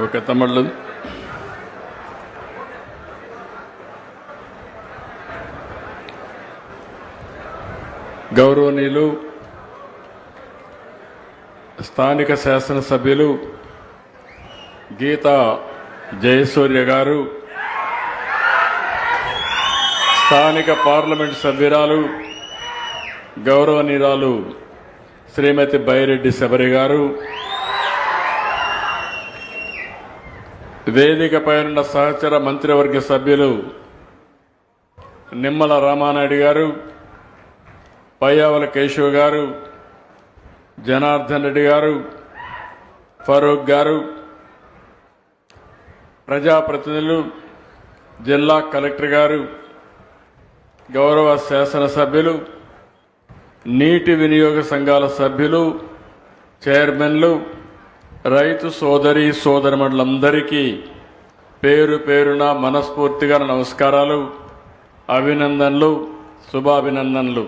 Okay తమ్ముళ్ళు, గౌరవనీయులు స్థానిక శాసనసభ్యులు గీతా జయసూర్య గారు, స్థానిక పార్లమెంట్ సభ్యురాలు గౌరవనీయురాలు శ్రీమతి బైరెడ్డి శబరి గారు, వేదికపై ఉన్న సహచర మంత్రివర్గ సభ్యులు నిమ్మల రామానాయుడు గారు, పయ్యావుల కేశవ్ గారు, జనార్దన్ రెడ్డి గారు, ఫరూక్ గారు, ప్రజాప్రతినిధులు, జిల్లా కలెక్టర్ గారు, గౌరవ శాసనసభ్యులు, నీటి వినియోగ సంఘాల సభ్యులు, చైర్మన్లు, రైతు సోదరి సోదరిమణులందరికీ పేరు పేరున మనస్ఫూర్తిగా నమస్కారాలు, అభినందనలు, శుభాభినందనలు.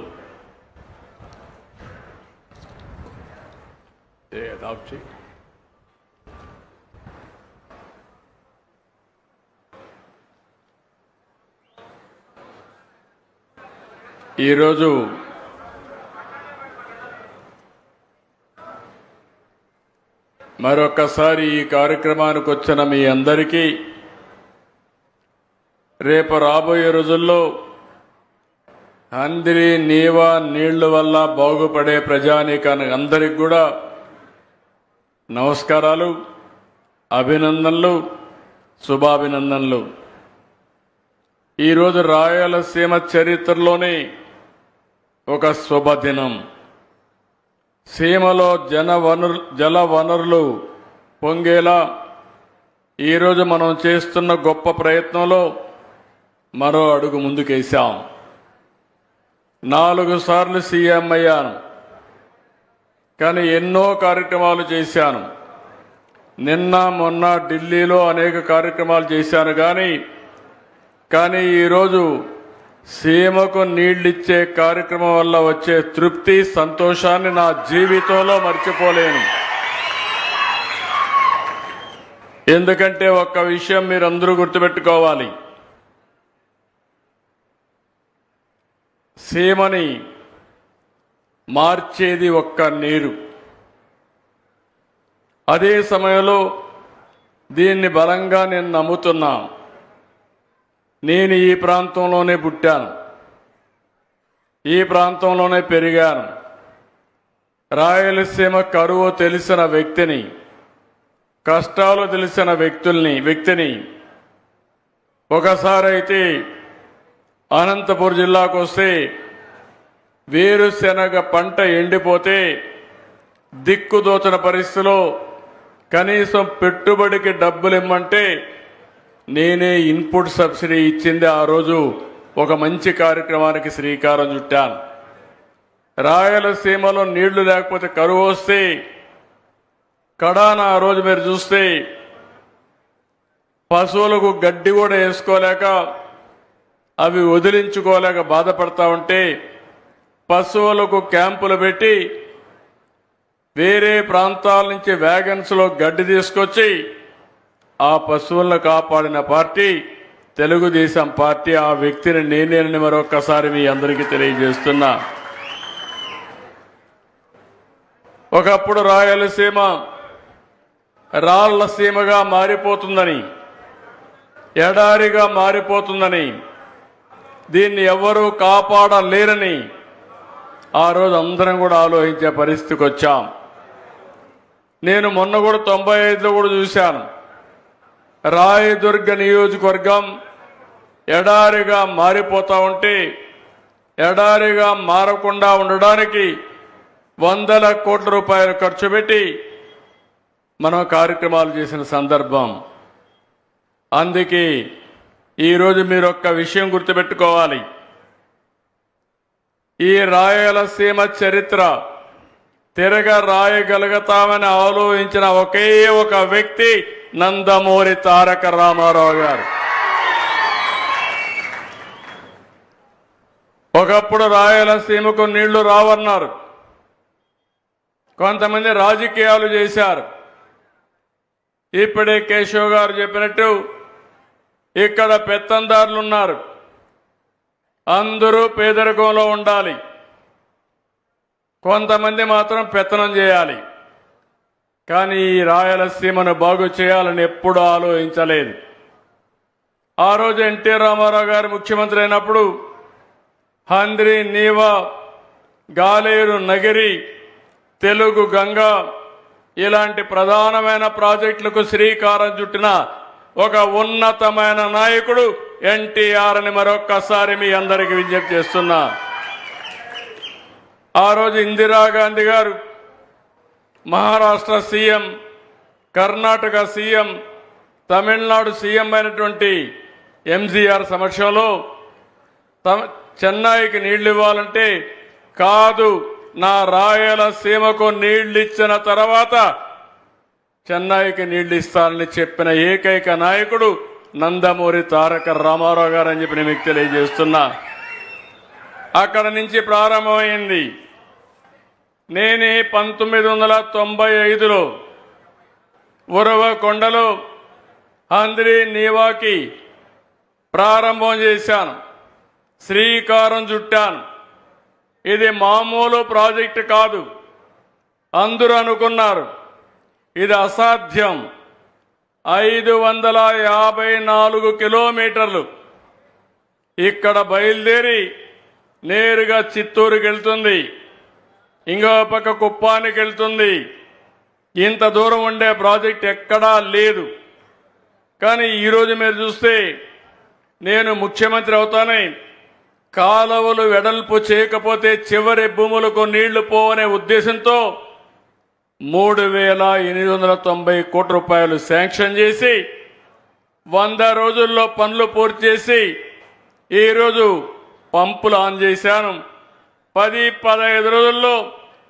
ఈరోజు మరొకసారి ఈ కార్యక్రమానికి వచ్చిన మీ అందరికీ, రేపు రాబోయే రోజుల్లో అందరి నీవా నీళ్ల వల్ల బాగుపడే ప్రజానీకానికి అందరికి కూడా నమస్కారాలు, అభినందనలు, శుభాభినందనలు. ఈరోజు రాయలసీమ చరిత్రలోనే ఒక శుభదినం. సీమలో జల వనరులు పొంగేలా ఈరోజు మనం చేస్తున్న గొప్ప ప్రయత్నంలో మరో అడుగు ముందుకేశాం. 4 సార్లు సీఎం అయ్యాను, కానీ ఎన్నో కార్యక్రమాలు చేశాను. నిన్న మొన్న ఢిల్లీలో అనేక కార్యక్రమాలు చేశాను. కానీ ఈరోజు సీమకు నీళ్లిచ్చే కార్యక్రమం వల్ల వచ్చే తృప్తి, సంతోషాన్ని నా జీవితంలో మర్చిపోలేను. ఎందుకంటే ఒక్క విషయం మీరందరూ గుర్తుపెట్టుకోవాలి. సీమని మార్చేది ఒక్క నీరు. అదే సమయంలో దీన్ని బలంగా నేను నమ్ముతున్నా. నేను ఈ ప్రాంతంలోనే పుట్టాను, ఈ ప్రాంతంలోనే పెరిగాను. రాయలసీమ కరువు తెలిసిన వ్యక్తిని, కష్టాలు తెలిసిన వ్యక్తిని. ఒకసారి అయితే అనంతపురం జిల్లాకు వస్తే వేరుశెనగ పంట ఎండిపోతే దిక్కుదోచన పరిస్థితిలో కనీసం పెట్టుబడికి డబ్బులు ఇమ్మంటే నేనే ఇన్పుట్ సబ్సిడీ ఇచ్చింది. ఆ రోజు ఒక మంచి కార్యక్రమానికి శ్రీకారం చుట్టాను. రాయలసీమలో నీళ్లు లేకపోతే కరువు వస్తే కడాన ఆ రోజు మీరు చూస్తే పశువులకు గడ్డి కూడా వేసుకోలేక, అవి వదిలించుకోలేక బాధపడతా ఉంటే పశువులకు క్యాంపులు పెట్టి వేరే ప్రాంతాల నుంచి వ్యాగన్స్లో గడ్డి తీసుకొచ్చి ఆ పశువులను కాపాడిన పార్టీ తెలుగుదేశం పార్టీ. ఆ వ్యక్తిని నేనేనని మరొక్కసారి మీ అందరికీ తెలియజేస్తున్నా. ఒకప్పుడు రాయలసీమ రాళ్ల సీమగా మారిపోతుందని, ఎడారిగా మారిపోతుందని, దీన్ని ఎవరూ కాపాడలేరని ఆ రోజు అందరం కూడా ఆలోచించే పరిస్థితికి వచ్చాం. నేను మొన్న కూడా 95లో కూడా చూశాను. రాయదుర్గ నియోజకవర్గం ఎడారిగా మారిపోతా ఉంటే, ఎడారిగా మారకుండా ఉండడానికి వందల కోట్ల రూపాయలు ఖర్చు పెట్టి మనం కార్యక్రమాలు చేసిన సందర్భం. అందుకే ఈరోజు మీరు ఒక్క విషయం గుర్తుపెట్టుకోవాలి. ఈ రాయలసీమ చరిత్ర తిరగ రాయగలుగుతామని ఆలోచించిన ఒకే ఒక వ్యక్తి నందమూరి తారక రామారావు గారు. ఒకప్పుడు రాయలసీమకు నీళ్లు రావన్నారు, కొంతమంది రాజకీయాలు చేశారు. ఇప్పుడే కేశవ్ గారు చెప్పినట్టు ఇక్కడ పెత్తందారులు ఉన్నారు. అందరూ పేదరికంలో ఉండాలి, కొంతమంది మాత్రం పెత్తనం చేయాలి. కానీ ఈ రాయలసీమను బాగు చేయాలని ఎప్పుడూ ఆలోచించలేదు. ఆ రోజు ఎన్టీ రామారావు గారు ముఖ్యమంత్రి అయినప్పుడు హంద్రి నీవా, గాలేరు నగిరి, తెలుగు గంగా ఇలాంటి ప్రధానమైన ప్రాజెక్టులకు శ్రీకారం చుట్టిన ఒక ఉన్నతమైన నాయకుడు ఎన్టీఆర్ అని మరొక్కసారి మీ అందరికీ విజ్ఞప్తి చేస్తున్నా. ఆ రోజు ఇందిరాగాంధీ గారు Maharashtra CM, Karnataka CM, Tamil Nadu CM అయినటువంటి ఎంజీఆర్ సమక్షంలో చెన్నైకి నీళ్లు ఇవ్వాలంటే కాదు, నా రాయలసీమకు నీళ్లు ఇచ్చిన తర్వాత చెన్నైకి నీళ్లు ఇస్తానని చెప్పిన ఏకైక నాయకుడు నందమూరి తారక రామారావు గారు అని చెప్పి నేను మీకు తెలియజేస్తున్నా. అక్కడ నుంచి ప్రారంభమైంది. నేనే 1995లో ఉరవకొండలో హంద్రి నీవాకి ప్రారంభం చేశాను, శ్రీకారం చుట్టాను. ఇది మామూలు ప్రాజెక్టు కాదు. అందరూ అనుకున్నారు ఇది అసాధ్యం. 554 కిలోమీటర్లు ఇక్కడ బయలుదేరి నేరుగా చిత్తూరుకి వెళ్తుంది, ఇంకో పక్క కుప్పానికి వెళ్తుంది. ఇంత దూరం ఉండే ప్రాజెక్ట్ ఎక్కడా లేదు. కానీ ఈరోజు మీరు చూస్తే నేను ముఖ్యమంత్రి అవుతానే కాలువలు వెడల్పు చేయకపోతే చివరి భూములకు నీళ్లు పోవనే ఉద్దేశంతో 3,890 కోట్ల రూపాయలు శాంక్షన్ చేసి 100 రోజుల్లో పనులు పూర్తి చేసి ఈరోజు పంపులు ఆన్ చేశాను. 10-15 రోజుల్లో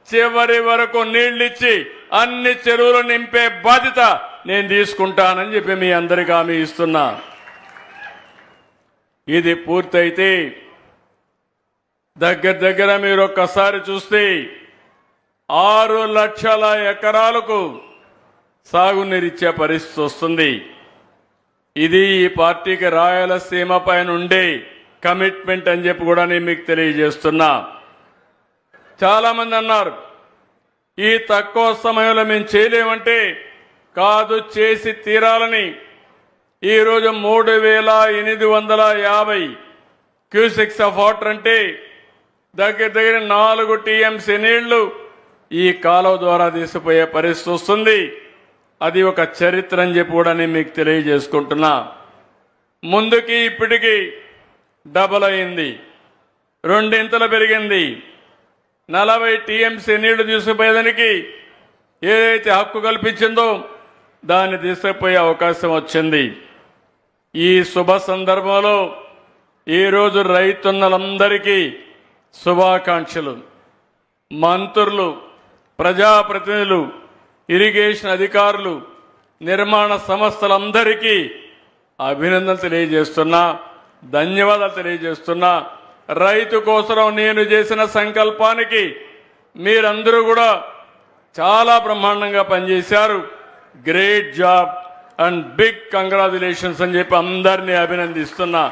చివరి వరకు నీళ్లిచ్చి అన్ని చెరువులు నింపే బాధ్యత నేను తీసుకుంటానని చెప్పి మీ అందరికీ హామీ ఇస్తున్నా. ఇది పూర్తయితే దగ్గర మీరు ఒక్కసారి చూస్తే 6 లక్షల ఎకరాలకు సాగునీరిచ్చే పరిస్థితి వస్తుంది. ఇది ఈ పార్టీకి రాయలసీమ పైన ఉండే కమిట్మెంట్ అని చెప్పి కూడా నేను మీకు తెలియజేస్తున్నా. చాలా మంది అన్నారు ఈ తక్కువ సమయంలో మేము చేయలేమంటే, కాదు చేసి తీరాలని. ఈరోజు 3,850 క్యూసెక్స్ ఆఫ్ వాటర్ అంటే దగ్గర 4 టీఎంసీ నీళ్లు ఈ కాలువ ద్వారా తీసిపోయే పరిస్థితి వస్తుంది. అది ఒక చరిత్ర అని చెప్పి కూడా నేను మీకు తెలియజేసుకుంటున్నా. ముందుకి ఇప్పటికీ డబల్ అయింది, 2 ఇంతలు పెరిగింది. 40 టీఎంసీ నీళ్లు తీసుకుపోయేదానికి ఏదైతే హక్కు కల్పించిందో దాన్ని తీసుకుపోయే అవకాశం వచ్చింది. ఈ శుభ సందర్భంలో ఈరోజు రైతున్నలందరికీ శుభాకాంక్షలు. మంత్రులు, ప్రజాప్రతినిధులు, ఇరిగేషన్ అధికారులు, నిర్మాణ సంస్థలందరికీ అభినందనలు తెలియజేస్తున్నా, ధన్యవాదాలు తెలియజేస్తున్నా. రైతు కోసం నేను చేసిన సంకల్పానికి మీరందరూ కూడా చాలా బ్రహ్మాండంగా పనిచేశారు. Great job and big congratulations అని చెప్పి అందరినీ అభినందిస్తున్నా.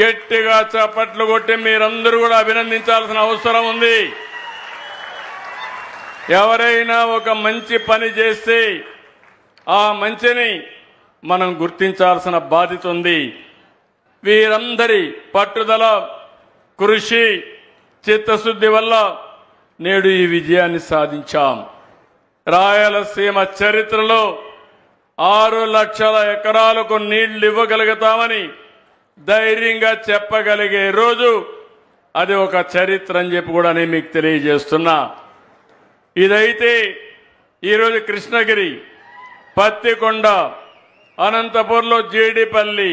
గట్టిగా చప్పట్లు కొట్టి మీరందరూ కూడా అభినందించాల్సిన అవసరం ఉంది. ఎవరైనా ఒక మంచి పని చేస్తే ఆ మంచిని మనం గుర్తించాల్సిన బాధ్యత ఉంది. వీరందరి పట్టుదల, కృషి, చిత్తశుద్ధి వల్ల నేడు ఈ విజయాన్ని సాధించాం. రాయలసీమ చరిత్రలో 6 లక్షల ఎకరాలకు నీళ్లు ఇవ్వగలుగుతామని ధైర్యంగా చెప్పగలిగే రోజు అది ఒక చరిత్ర అని చెప్పి కూడా నేను మీకు తెలియజేస్తున్నా. ఇదైతే ఈరోజు కృష్ణగిరి, పత్తికొండ, అనంతపూర్లో జేడిపల్లి,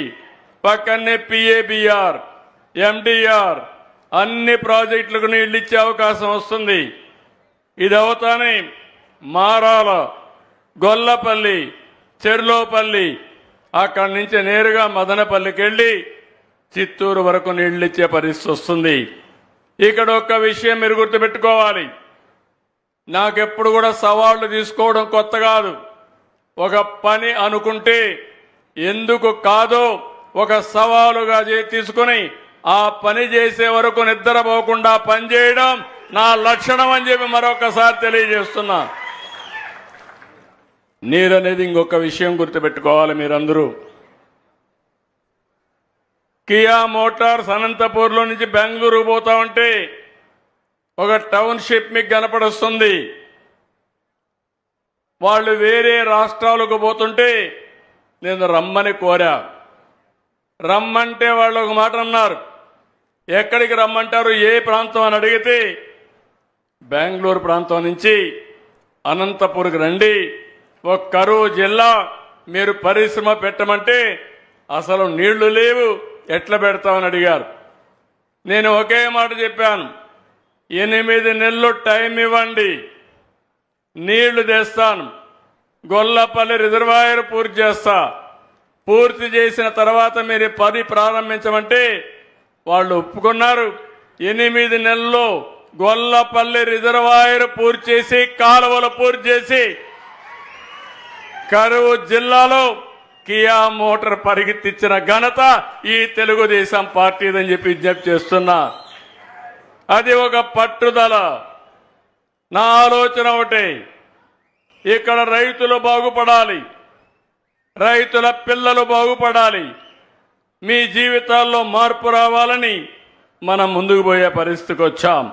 పక్కనే పిఏబిఆర్, ఎండిఆర్ అన్ని ప్రాజెక్టులకు నీళ్లు ఇచ్చే అవకాశం వస్తుంది. ఇది అవుతానే మారాల, గొల్లపల్లి, చెర్లోపల్లి, అక్కడి నుంచి నేరుగా మదనపల్లికి వెళ్ళి చిత్తూరు వరకు నీళ్లు ఇచ్చే పరిస్థితి వస్తుంది. ఇక్కడ ఒక్క విషయం మీరు గుర్తుపెట్టుకోవాలి. నాకెప్పుడు కూడా సవాళ్లు తీసుకోవడం కొత్త కాదు. ఒక పని అనుకుంటే ఎందుకు కాదో ఒక సవాలుగా తీసుకుని ఆ పని చేసే వరకు నిద్రపోకుండా పనిచేయడం నా లక్షణం అని చెప్పి మరొకసారి తెలియజేస్తున్నా. నీరు అనేది ఇంకొక విషయం గుర్తుపెట్టుకోవాలి మీరందరూ. కియా మోటార్స్ అనంతపూర్లో నుంచి బెంగళూరు పోతా ఉంటే ఒక టౌన్షిప్ మీకు కనపడుస్తుంది. వాళ్ళు వేరే రాష్ట్రాలకు పోతుంటే నేను రమ్మని కోరా. రమ్మంటే వాళ్ళు ఒక మాట అన్నారు, ఎక్కడికి రమ్మంటారు, ఏ ప్రాంతం అని అడిగితే బెంగళూరు ప్రాంతం నుంచి అనంతపూర్కి రండి, ఒక కరువు జిల్లా, మీరు పరిశ్రమ పెట్టమంటే అసలు నీళ్లు లేవు, ఎట్లా పెడతామని అడిగారు. నేను ఒకే మాట చెప్పాను, 8 నెలలు టైం ఇవ్వండి, నీళ్లు తెస్తాను, గొల్లపల్లి రిజర్వాయర్ పూర్తి చేస్తా, పూర్తి చేసిన తర్వాత మీరు పని ప్రారంభించమంటే వాళ్ళు ఒప్పుకున్నారు. 8 నెలల్లో గొల్లపల్లి రిజర్వాయర్ పూర్తి చేసి కాలువలు పూర్తి చేసి కరువు జిల్లాలో కియా మోటార్ పరిగెత్తించిన ఘనత ఈ తెలుగుదేశం పార్టీదని చెప్పి విజ్ఞప్తి చేస్తున్నా. అది ఒక పట్టుదల. నా ఆలోచన ఒకటే, ఇక్కడ రైతులు బాగుపడాలి, రైతుల పిల్లలు బాగుపడాలి, మీ జీవితాల్లో మార్పు రావాలని మనం ముందుకు పోయే పరిస్థితికి వచ్చాం.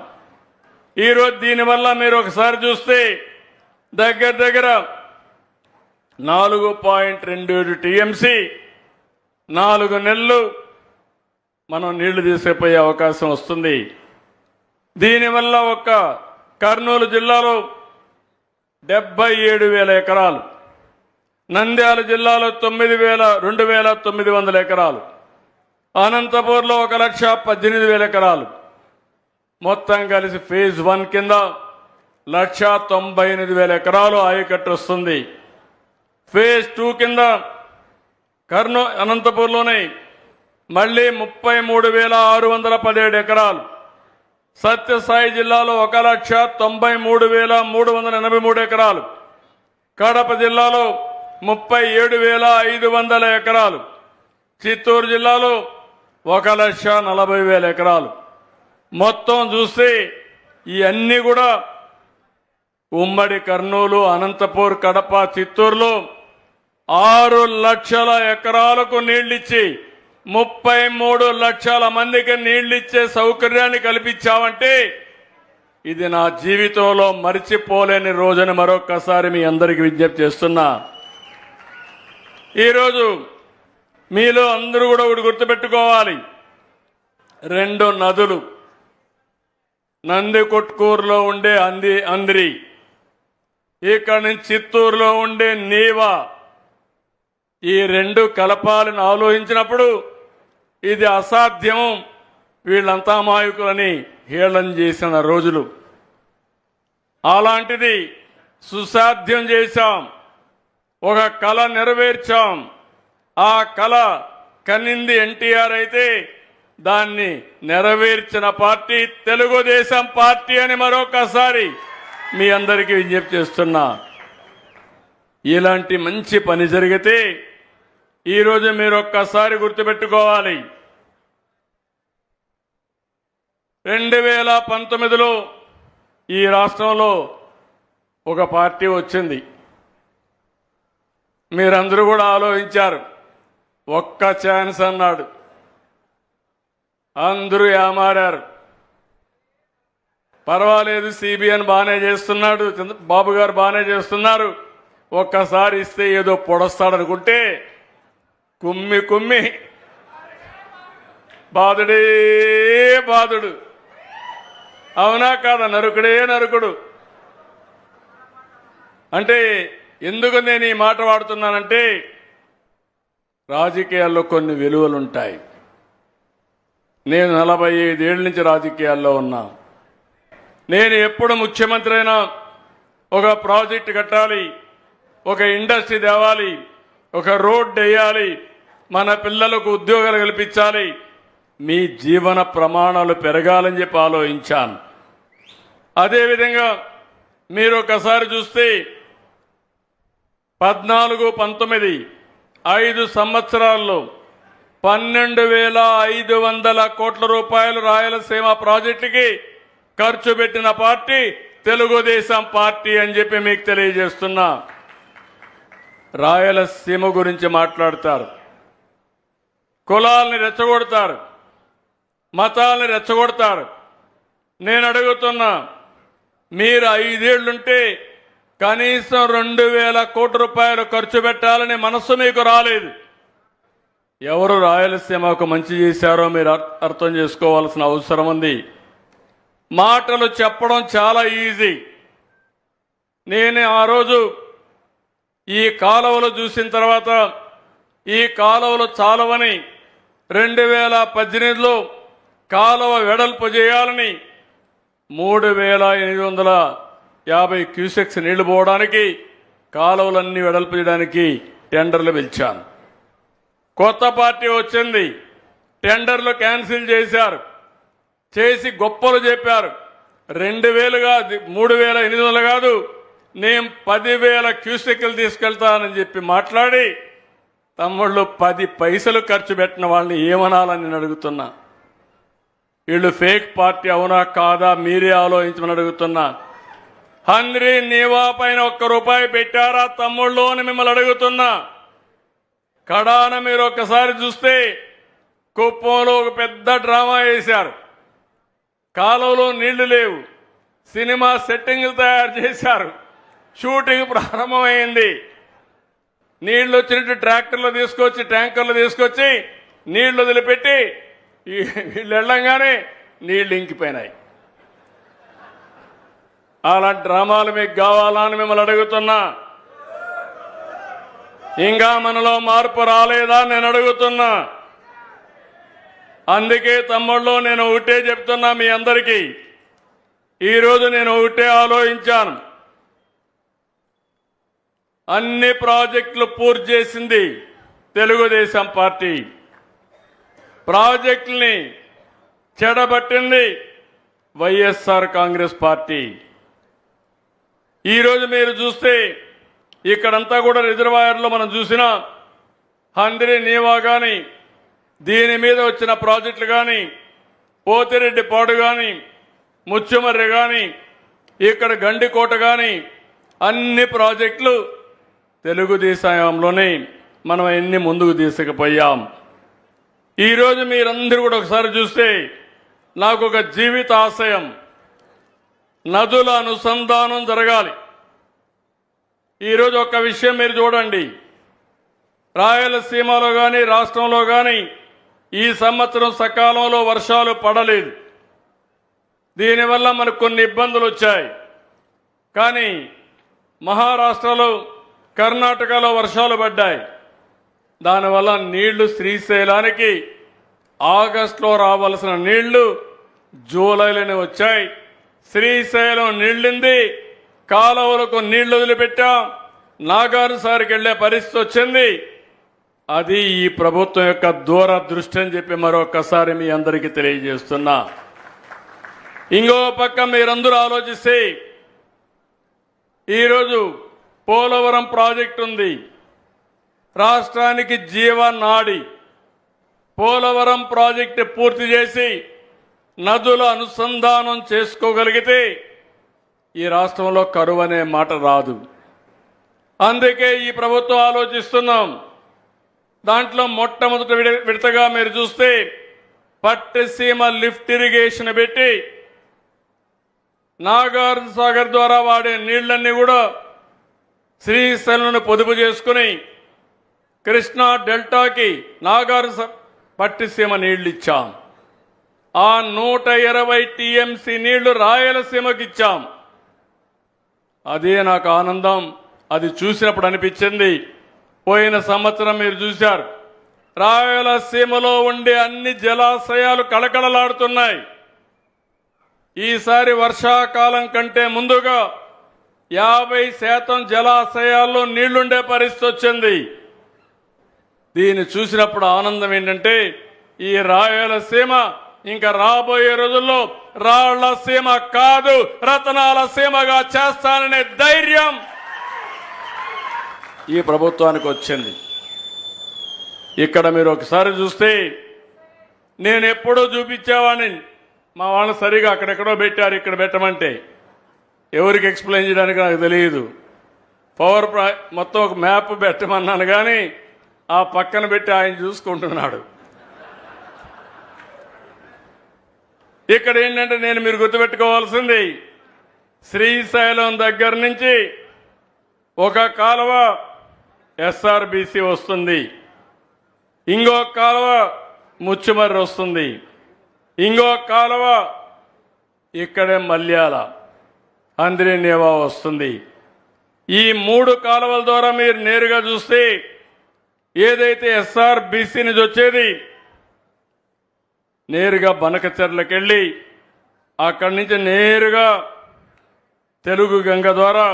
ఈరోజు దీనివల్ల మీరు ఒకసారి చూస్తే దగ్గర దగ్గర 4.27 టీఎంసీ 4 నెలలు మనం నీళ్లు తీసుకుపోయే అవకాశం వస్తుంది. దీనివల్ల ఒక్క కర్నూలు జిల్లాలో 77,000 ఎకరాలు, నంద్యాల జిల్లాలో 2,900 ఎకరాలు, అనంతపూర్లో 1,18,000 ఎకరాలు, మొత్తం కలిసి ఫేజ్ 1 కింద 1,98,000 ఎకరాలు ఆయకట్టు వస్తుంది. ఫేజ్ 2 కింద అనంతపూర్లోనే మళ్ళీ 33,617 ఎకరాలు, సత్యసాయి జిల్లాలో 1,93,383 ఎకరాలు, కడప జిల్లాలో 37,500 ఎకరాలు, చిత్తూరు జిల్లాలో 1,40,000 ఎకరాలు. మొత్తం చూస్తే ఇవన్నీ కూడా ఉమ్మడి కర్నూలు, అనంతపూర్, కడప, చిత్తూరులో 6 లక్షల ఎకరాలకు నీళ్లిచ్చి 33 లక్షల మందికి నీళ్లిచ్చే సౌకర్యాన్ని కల్పించామంటే ఇది నా జీవితంలో మరిచిపోలేని రోజుని మరొక్కసారి మీ అందరికీ విజ్ఞప్తి చేస్తున్నా. ఈరోజు మీలో అందరూ కూడా ఒకటి గుర్తుపెట్టుకోవాలి, 2 నదులు, నందికొట్కూరులో ఉండే అంద్రి, ఇక్కడ నుంచి చిత్తూరులో ఉండే నీవా, ఈ 2 కలపాలని ఆలోచించినప్పుడు ఇది అసాధ్యం, వీళ్ళంతా అమాయకులని హేళన చేసిన రోజులు. అలాంటిది సుసాధ్యం చేశాం, ఒక కళ నెరవేర్చాం. ఆ కళ కన్నింది ఎన్టీఆర్ అయితే దాన్ని నెరవేర్చిన పార్టీ తెలుగుదేశం పార్టీ అని మరొకసారి మీ అందరికీ విజ్ఞప్తి చేస్తున్నా. ఇలాంటి మంచి పని జరిగితే ఈరోజు మీరు ఒక్కసారి గుర్తుపెట్టుకోవాలి, 2019లో ఈ రాష్ట్రంలో ఒక పార్టీ వచ్చింది. మీరందరూ కూడా ఆలోచించారు, ఒక్క ఛాన్స్ అన్నాడు, అందరూ ఏమారారు. పర్వాలేదు, సిబిఎన్ బాగానే చేస్తున్నాడు, బాబు గారు బాగానే చేస్తున్నారు, ఒక్కసారి ఇస్తే ఏదో పొడస్తాడనుకుంటే కుమ్మి కుమ్మి బాధుడే బాధుడు. అవునా కాదా? నరుకుడే నరుకుడు. అంటే ఎందుకు నేను ఈ మాట వాడుతున్నానంటే రాజకీయాల్లో కొన్ని విలువలు ఉంటాయి. నేను 45 ఏళ్ల నుంచి రాజకీయాల్లో ఉన్నా. నేను ఎప్పుడు ముఖ్యమంత్రి అయినా ఒక ప్రాజెక్టు కట్టాలి, ఒక ఇండస్ట్రీ తేవాలి, ఒక రోడ్ వేయాలి, మన పిల్లలకు ఉద్యోగాలు కల్పించాలి, మీ జీవన ప్రమాణాలు పెరగాలని చెప్పి ఆలోచించాను. అదేవిధంగా మీరు ఒకసారి చూస్తే 14-19 5 సంవత్సరాల్లో 12,500 కోట్ల రూపాయలు రాయలసీమ ప్రాజెక్టుకి ఖర్చు పెట్టిన పార్టీ తెలుగుదేశం పార్టీ అని చెప్పి మీకు తెలియజేస్తున్నా. రాయలసీమ గురించి మాట్లాడతారు, కులాల్ని రెచ్చగొడతారు, మతాల్ని రెచ్చగొడతారు. నేను అడుగుతున్నా, మీరు 5 ఏళ్లుంటే కనీసం 2,000 కోట్ల రూపాయలు ఖర్చు పెట్టాలని మనస్సు మీకు రాలేదు. ఎవరు రాయలసీమకు మంచి చేశారో మీరు అర్థం చేసుకోవాల్సిన అవసరం ఉంది. మాటలు చెప్పడం చాలా ఈజీ. నేను ఆ రోజు ఈ కాలువలు చూసిన తర్వాత ఈ కాలువలు చాలవని 2018లో కాలువ వెడల్పు చేయాలని 3,850 క్యూసెక్స్ నీళ్లు పోవడానికి కాలువలన్నీ వెడల్పు చేయడానికి టెండర్లు పిలిచాను. కొత్త పార్టీ వచ్చింది, టెండర్లు క్యాన్సిల్ చేశారు, చేసి గొప్పలు చెప్పారు. 2,000 కాదు, 3,800 కాదు, నేను 10,000 క్యూసెక్లు తీసుకెళ్తానని చెప్పి మాట్లాడి తమ్ముళ్ళు 10 పైసలు ఖర్చు పెట్టిన వాళ్ళని ఏమనాలని నేను అడుగుతున్నా. వీళ్ళు ఫేక్ పార్టీ అవునా కాదా మీరే ఆలోచించమని అడుగుతున్నా. హంద్రీ నీవా పైన 1 రూపాయి పెట్టారా తమ్ముళ్ళు అని మిమ్మల్ని అడుగుతున్నా. కడాన మీరు ఒక్కసారి చూస్తే కుప్పంలో ఒక పెద్ద డ్రామా వేశారు. కాలువలో నీళ్లు లేవు, సినిమా సెట్టింగ్లు తయారు చేశారు, షూటింగ్ ప్రారంభమైంది. నీళ్లు వచ్చినట్టు ట్రాక్టర్లు తీసుకొచ్చి ట్యాంకర్లు తీసుకొచ్చి నీళ్లు వదిలిపెట్టి వీళ్ళు వెళ్ళంగానే నీళ్లు ఇంకిపోయినాయి. అలాంటి డ్రామాలు మీకు కావాలా అని మిమ్మల్ని అడుగుతున్నా. ఇంకా మనలో మార్పు రాలేదా నేను అడుగుతున్నా. అందుకే తమ్ముళ్ళు నేను ఒకటే చెప్తున్నా మీ అందరికీ. ఈరోజు నేను ఒకటే ఆలోచించాను. అన్ని ప్రాజెక్టులు పూర్తి చేసింది తెలుగుదేశం పార్టీ, ప్రాజెక్టుల్ని చెడబట్టింది వైఎస్ఆర్ కాంగ్రెస్ పార్టీ. ఈరోజు మీరు చూస్తే ఇక్కడంతా కూడా రిజర్వాయర్లో మనం చూసిన హంద్రీ నీవా కానీ, దీని మీద వచ్చిన ప్రాజెక్టులు కానీ, పోతిరెడ్డి పాడు కానీ, ముచ్చుమర్రి కానీ, ఇక్కడ గండికోట కానీ, అన్ని ప్రాజెక్టులు తెలుగుదేశంలోనే మనం ఎన్ని ముందుకు తీసుకుపోయాం. ఈరోజు మీరందరూ కూడా ఒకసారి చూస్తే నాకు ఒక జీవిత ఆశయం, నదుల అనుసంధానం జరగాలి. ఈరోజు ఒక విషయం మీరు చూడండి, రాయలసీమలో కానీ రాష్ట్రంలో కానీ ఈ సంవత్సరం సకాలంలో వర్షాలు పడలేదు. దీనివల్ల మనకు కొన్ని ఇబ్బందులు వచ్చాయి. కానీ మహారాష్ట్రలో, కర్ణాటకలో వర్షాలు పడ్డాయి. దానివల్ల నీళ్లు శ్రీశైలానికి ఆగస్టులో రావాల్సిన నీళ్లు జూలైలోనే వచ్చాయి. శ్రీశైలం నీళ్ళింది, కాలువలకు నీళ్లు వదిలిపెట్టాం, నాగార్జునసాగర్కి వెళ్లే పరిస్థితి వచ్చింది. అది ఈ ప్రభుత్వం యొక్క దూరదృష్టి అని చెప్పి మరొకసారి మీ అందరికీ తెలియజేస్తున్నా. ఇంకో పక్క మీరందరూ ఆలోచిస్తే ఈరోజు పోలవరం ప్రాజెక్టు ఉంది, రాష్ట్రానికి జీవనాడి. పోలవరం ప్రాజెక్టు పూర్తి చేసి నదుల అనుసంధానం చేసుకోగలిగితే ఈ రాష్ట్రంలో కరువు అనే మాట రాదు. అందుకే ఈ ప్రభుత్వం ఆలోచిస్తున్నాం. దాంట్లో మొట్టమొదటి విడతగా మీరు చూస్తే పట్టిసీమ లిఫ్ట్ ఇరిగేషన్ పెట్టి నాగార్జునసాగర్ ద్వారా వాడే నీళ్లన్నీ కూడా శ్రీశైలంను పొదుపు చేసుకుని కృష్ణా డెల్టాకి నాగార్జున పట్టిసీమ నీళ్లు ఇచ్చాం. ఆ 120 టీఎంసీ నీళ్లు రాయలసీమకి ఇచ్చాం. అదే నాకు ఆనందం. అది చూసినప్పుడు అనిపించింది, పోయిన సంవత్సరం మీరు చూశారు, రాయలసీమలో ఉండే అన్ని జలాశయాలు కళకళలాడుతున్నాయి. ఈసారి వర్షాకాలం కంటే ముందుగా 50% జలాశయాల్లో నీళ్లుండే పరిస్థితి వచ్చింది. దీన్ని చూసినప్పుడు ఆనందం ఏంటంటే ఈ రాయలసీమ ఇంకా రాబోయే రోజుల్లో రాళ్ల సీమ కాదు రతనాల సీమగా చేస్తాననే ధైర్యం ఈ ప్రభుత్వానికి వచ్చింది. ఇక్కడ మీరు ఒకసారి చూస్తే నేను ఎప్పుడో చూపించేవాడిని, మా వాళ్ళు సరిగా అక్కడెక్కడో పెట్టారు, ఇక్కడ పెట్టమంటే ఎవరికి ఎక్స్ప్లెయిన్ చేయడానికి నాకు తెలియదు. పవర్ మొత్తం ఒక మ్యాప్ పెట్టమన్నాను కానీ ఆ పక్కన పెట్టి ఆయన చూసుకుంటున్నాడు. ఇక్కడ ఏంటంటే నేను మీరు గుర్తుపెట్టుకోవాల్సింది, శ్రీశైలం దగ్గర నుంచి ఒక కాలువ ఎస్ఆర్బిసి వస్తుంది, ఇంకో కాలువ ముచ్చుమర్రి వస్తుంది, ఇంకో కాలువ ఇక్కడే మల్యాల అంద్రినేవా వస్తుంది. ఈ 3 కాలువల ద్వారా మీరు నేరుగా చూస్తే ఏదైతే ఎస్ఆర్బిసి నుంచి వచ్చేది నేరుగా బనకచెర్లకు వెళ్ళి అక్కడి నుంచి నేరుగా తెలుగు గంగ ద్వారా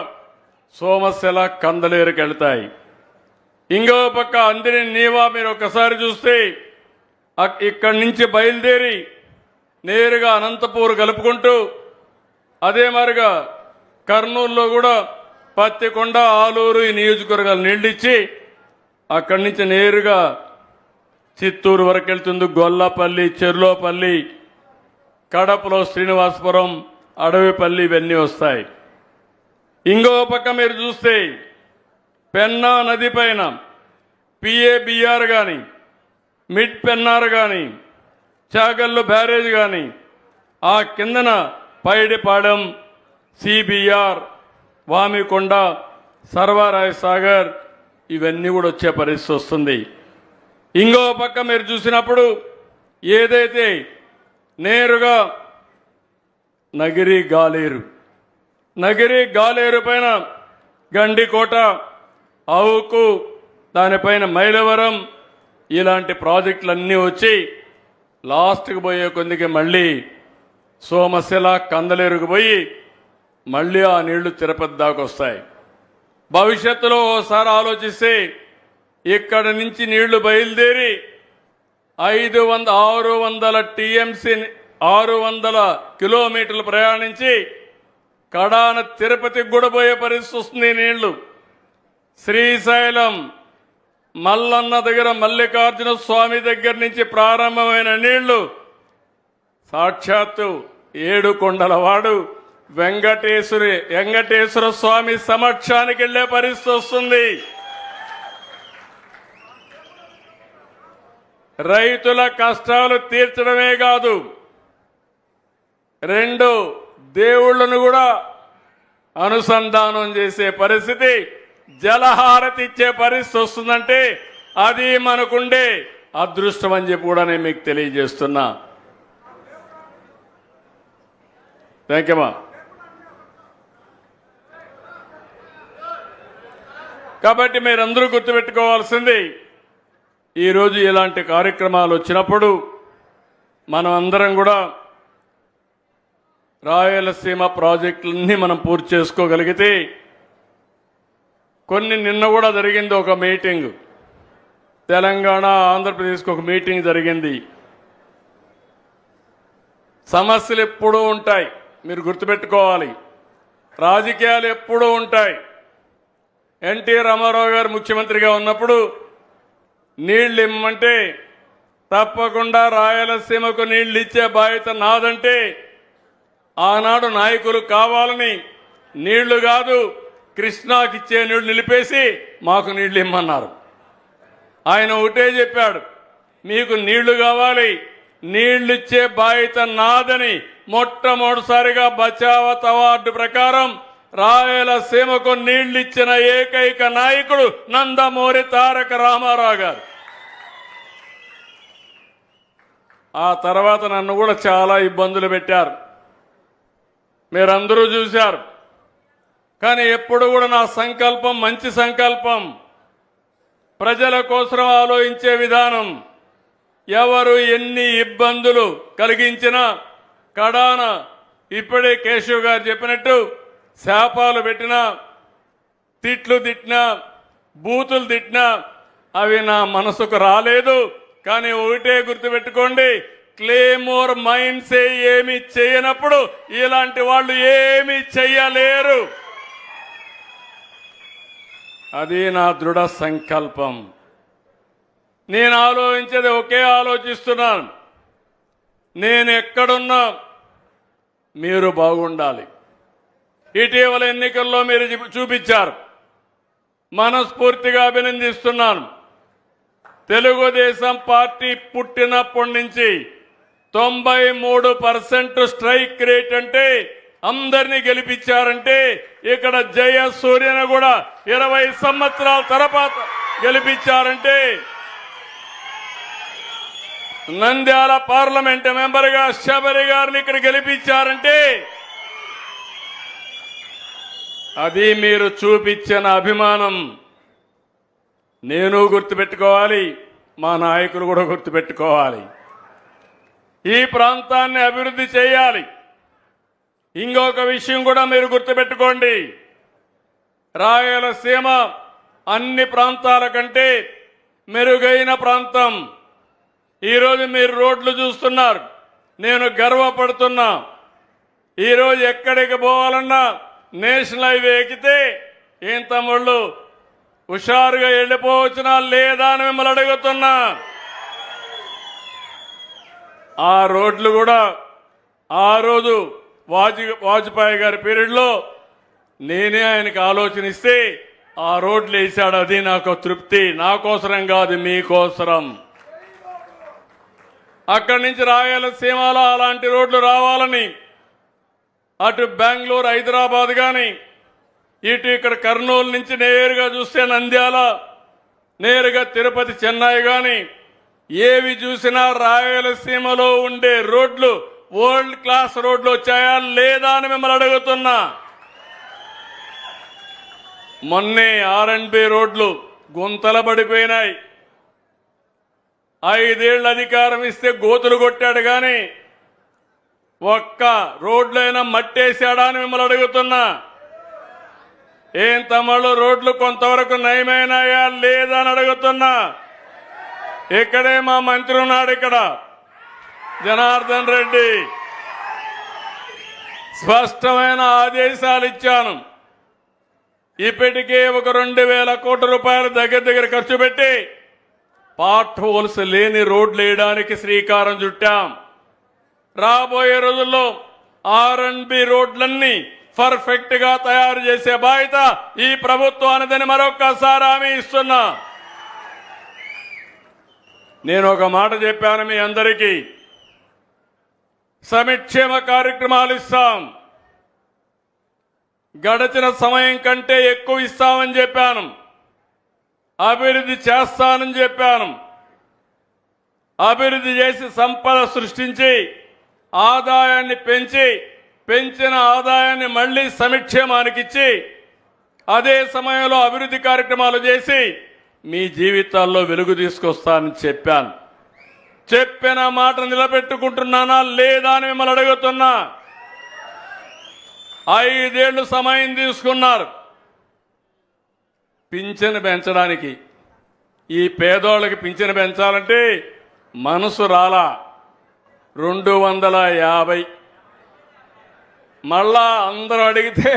సోమశిల కందలేరుకి వెళ్తాయి. ఇంకో పక్క అంద్రినేవా మీరు ఒకసారి చూస్తే ఇక్కడి నుంచి బయలుదేరి నేరుగా అనంతపూర్ కలుపుకుంటూ అదే మరిగా కర్నూలులో కూడా పత్తికొండ, ఆలూరు ఈ నియోజకవర్గాలు నీళ్ళిచ్చి అక్కడి నుంచి నేరుగా చిత్తూరు వరకు వెళ్తుంది. గొల్లపల్లి, చెర్లోపల్లి, కడపలో శ్రీనివాసపురం, అడవిపల్లి ఇవన్నీ వస్తాయి. ఇంకో పక్క మీరు చూస్తే పెన్నా నది పైన పిఏబిఆర్ కానీ, మిడ్ పెన్నార్ కానీ, చాగల్లు బ్యారేజ్ కానీ, ఆ కిందన పైడిపాడెం, సిబిఆర్, వామికొండ, సర్వారాయ సాగర్ ఇవన్నీ కూడా వచ్చే పరిస్థితి వస్తుంది. ఇంకో పక్క మీరు చూసినప్పుడు ఏదైతే నేరుగా నగిరి గాలేరు పైన గండికోట, అవుకు, దానిపైన మైలవరం ఇలాంటి ప్రాజెక్టులన్నీ వచ్చి లాస్ట్కి పోయే కొద్దికి మళ్ళీ సోమశిల కందలేరుకు పోయి మళ్ళీ ఆ నీళ్లు తిరుపతి దాకా వస్తాయి. భవిష్యత్తులో ఓసారి ఆలోచిస్తే ఇక్కడ నుంచి నీళ్లు బయలుదేరి 600 టీఎంసీ 600 కిలోమీటర్లు ప్రయాణించి కడాన తిరుపతికి కూడా పోయే పరిస్థితి వస్తుంది. నీళ్లు శ్రీశైలం మల్లన్న దగ్గర మల్లికార్జున స్వామి దగ్గర నుంచి ప్రారంభమైన నీళ్లు సాక్షాత్తు 7 కొండలవాడు వెంకటేశ్వర స్వామి సమక్షానికి వెళ్లే పరిస్థితి వస్తుంది. రైతుల కష్టాలు తీర్చడమే కాదు, 2 దేవుళ్లను కూడా అనుసంధానం చేసే పరిస్థితి, జలహారతి ఇచ్చే పరిస్థితి వస్తుందంటే అది మనకుండే అదృష్టం అని చెప్పి కూడా నేను మీకు తెలియజేస్తున్నా. థ్యాంక్ యూ మా. కాబట్టి మీరందరూ గుర్తుపెట్టుకోవాల్సింది, ఈరోజు ఇలాంటి కార్యక్రమాలు వచ్చినప్పుడు మనం అందరం కూడా రాయలసీమ ప్రాజెక్టులన్నీ మనం పూర్తి చేసుకోగలిగితే, నిన్న కూడా జరిగింది ఒక మీటింగ్, తెలంగాణ ఆంధ్రప్రదేశ్కి ఒక మీటింగ్ జరిగింది. సమస్యలు ఎప్పుడూ ఉంటాయి, మీరు గుర్తుపెట్టుకోవాలి. రాజకీయాలు ఎప్పుడూ ఉంటాయి. ఎన్టీ రామారావు గారు ముఖ్యమంత్రిగా ఉన్నప్పుడు నీళ్లు ఇమ్మంటే తప్పకుండా రాయలసీమకు నీళ్లు ఇచ్చే బాధ్యత నాదంటే ఆనాడు నాయకులు కావాలని నీళ్లు కాదు కృష్ణాకి ఇచ్చే నీళ్లు నిలిపేసి మాకు నీళ్లు ఇమ్మన్నారు. ఆయన ఒకటే చెప్పాడు, మీకు నీళ్లు కావాలి, నీళ్లు ఇచ్చే బాధ్యత నాదని మొట్టమొదటిసారిగా బచావత్ అవార్డు ప్రకారం రాయలసీమకు నీళ్లు ఇచ్చిన ఏకైక నాయకుడు నందమూరి తారక రామారావు గారు. ఆ తర్వాత నన్ను కూడా చాలా ఇబ్బందులు పెట్టారు, మీరందరూ చూశారు. కానీ ఎప్పుడు కూడా నా సంకల్పం మంచి సంకల్పం, ప్రజల కోసం ఆలోచించే విధానం. ఎవరు ఎన్ని ఇబ్బందులు కలిగించినా కడాన ఇప్పుడే కేశవ్ గారు చెప్పినట్టు శాపాలు పెట్టినా, తిట్లు తిట్టినా, బూతులు తిట్టినా అవి నా మనసుకు రాలేదు. కానీ ఒకటే గుర్తుపెట్టుకోండి, క్లేమోర్ మైండ్స్ ఏమి చేయనప్పుడు ఇలాంటి వాళ్ళు ఏమి చెయ్యలేరు. అది నా దృఢ సంకల్పం. నేను ఆలోచించేది ఒకే ఆలోచిస్తున్నాను. నేను ఎక్కడున్నా మీరు బాగుండాలి. ఇటీవల ఎన్నికల్లో మీరు చూపించారు. మనస్ఫూర్తిగా అభినందిస్తున్నాను. తెలుగుదేశం పార్టీ పుట్టినప్పటి నుంచి 93% స్ట్రైక్ రేట్ అంటే అందరినీ గెలిపించారంటే ఇక్కడ జయసూర్యను కూడా 20 సంవత్సరాల తర్వాత గెలిపించారంటే, నంద్యాల పార్లమెంట్ మెంబర్గా శబరి గారిని ఇక్కడ గెలిపించారంటే అది మీరు చూపించిన అభిమానం. నేను గుర్తుపెట్టుకోవాలి, మా నాయకులు కూడా గుర్తుపెట్టుకోవాలి. ఈ ప్రాంతాన్ని అభివృద్ధి చేయాలి. ఇంకొక విషయం కూడా మీరు గుర్తుపెట్టుకోండి. రాయలసీమ అన్ని ప్రాంతాల కంటే మెరుగైన ప్రాంతం. ఈరోజు మీరు రోడ్లు చూస్తున్నారు, నేను గర్వపడుతున్నా. ఈరోజు ఎక్కడికి పోవాలన్నా నేషనల్ హైవే ఎక్కితే ఏం తమ్ముళ్ళు హుషారుగా వెళ్ళిపోవచ్చునా లేదా అని మిమ్మల్ని అడుగుతున్నా. ఆ రోడ్లు కూడా ఆ రోజు వాజ్పేయి గారి పీరియడ్లో నేనే ఆయనకు ఆలోచనిస్తే ఆ రోడ్లు వేశాడు. అది నాకు తృప్తి. నా కోసరం కాదు, మీకోసరం. అక్కడి నుంచి రాయలసీమలో అలాంటి రోడ్లు రావాలని అటు బెంగళూరు హైదరాబాద్ కానీ ఇటు ఇక్కడ కర్నూలు నుంచి నేరుగా చూస్తే నంద్యాల, నేరుగా తిరుపతి చెన్నై కానీ ఏవి చూసినా రాయలసీమలో ఉండే రోడ్లు వరల్డ్ క్లాస్ రోడ్లు వచ్చాయా లేదా అని మిమ్మల్ని అడుగుతున్నా. మొన్నే R&B రోడ్లు గుంతల పడిపోయినాయి. 5 ఏళ్ళు అధికారం ఇస్తే గోతులు కొట్టాడు కానీ ఒక్క రోడ్లైనా మట్టేశాడా అని మిమ్మల్ని అడుగుతున్నా. ఏం తమ్ముళ్ళు రోడ్లు కొంతవరకు నయమైనాయా లేదా అని అడుగుతున్నా. ఇక్కడే మా మంత్రి ఉన్నాడు, ఇక్కడ జనార్దన్ రెడ్డి. స్పష్టమైన ఆదేశాలు ఇచ్చాను. ఇప్పటికే ఒక 2000 కోట్ల రూపాయలు దగ్గర ఖర్చు పెట్టి పార్ట్ హోల్స్ లేని రోడ్లు వేయడానికి శ్రీకారం చుట్టాం. రాబోయే రోజుల్లో R&B రోడ్లన్నీ పర్ఫెక్ట్ గా తయారు చేసే బాధ్యత ఈ ప్రభుత్వానిదని మరొక్కసారి హామీ ఇస్తున్నా. నేను ఒక మాట చెప్పాను మీ అందరికీ, సంక్షేమ కార్యక్రమాలు ఇస్తాం, గడిచిన సమయం కంటే ఎక్కువ ఇస్తామని చెప్పాను. అభివృద్ధి చేస్తానని చెప్పాను. అభివృద్ధి చేసి సంపద సృష్టించి ఆదాయాన్ని పెంచిన ఆదాయాన్ని మళ్లీ సంక్షేమానికి ఇచ్చి అదే సమయంలో అభివృద్ధి కార్యక్రమాలు చేసి మీ జీవితాల్లో వెలుగు తీసుకొస్తానని చెప్పాను. చెప్పిన మాట నిలబెట్టుకుంటున్నానా లేదా అని మిమ్మల్ని అడుగుతున్నా. 5 ఏళ్లు సమయం తీసుకున్నారు పింఛను పెంచడానికి. ఈ పేదోళ్ళకి పింఛను పెంచాలంటే మనసు రాలా. 250. మళ్ళా అందరూ అడిగితే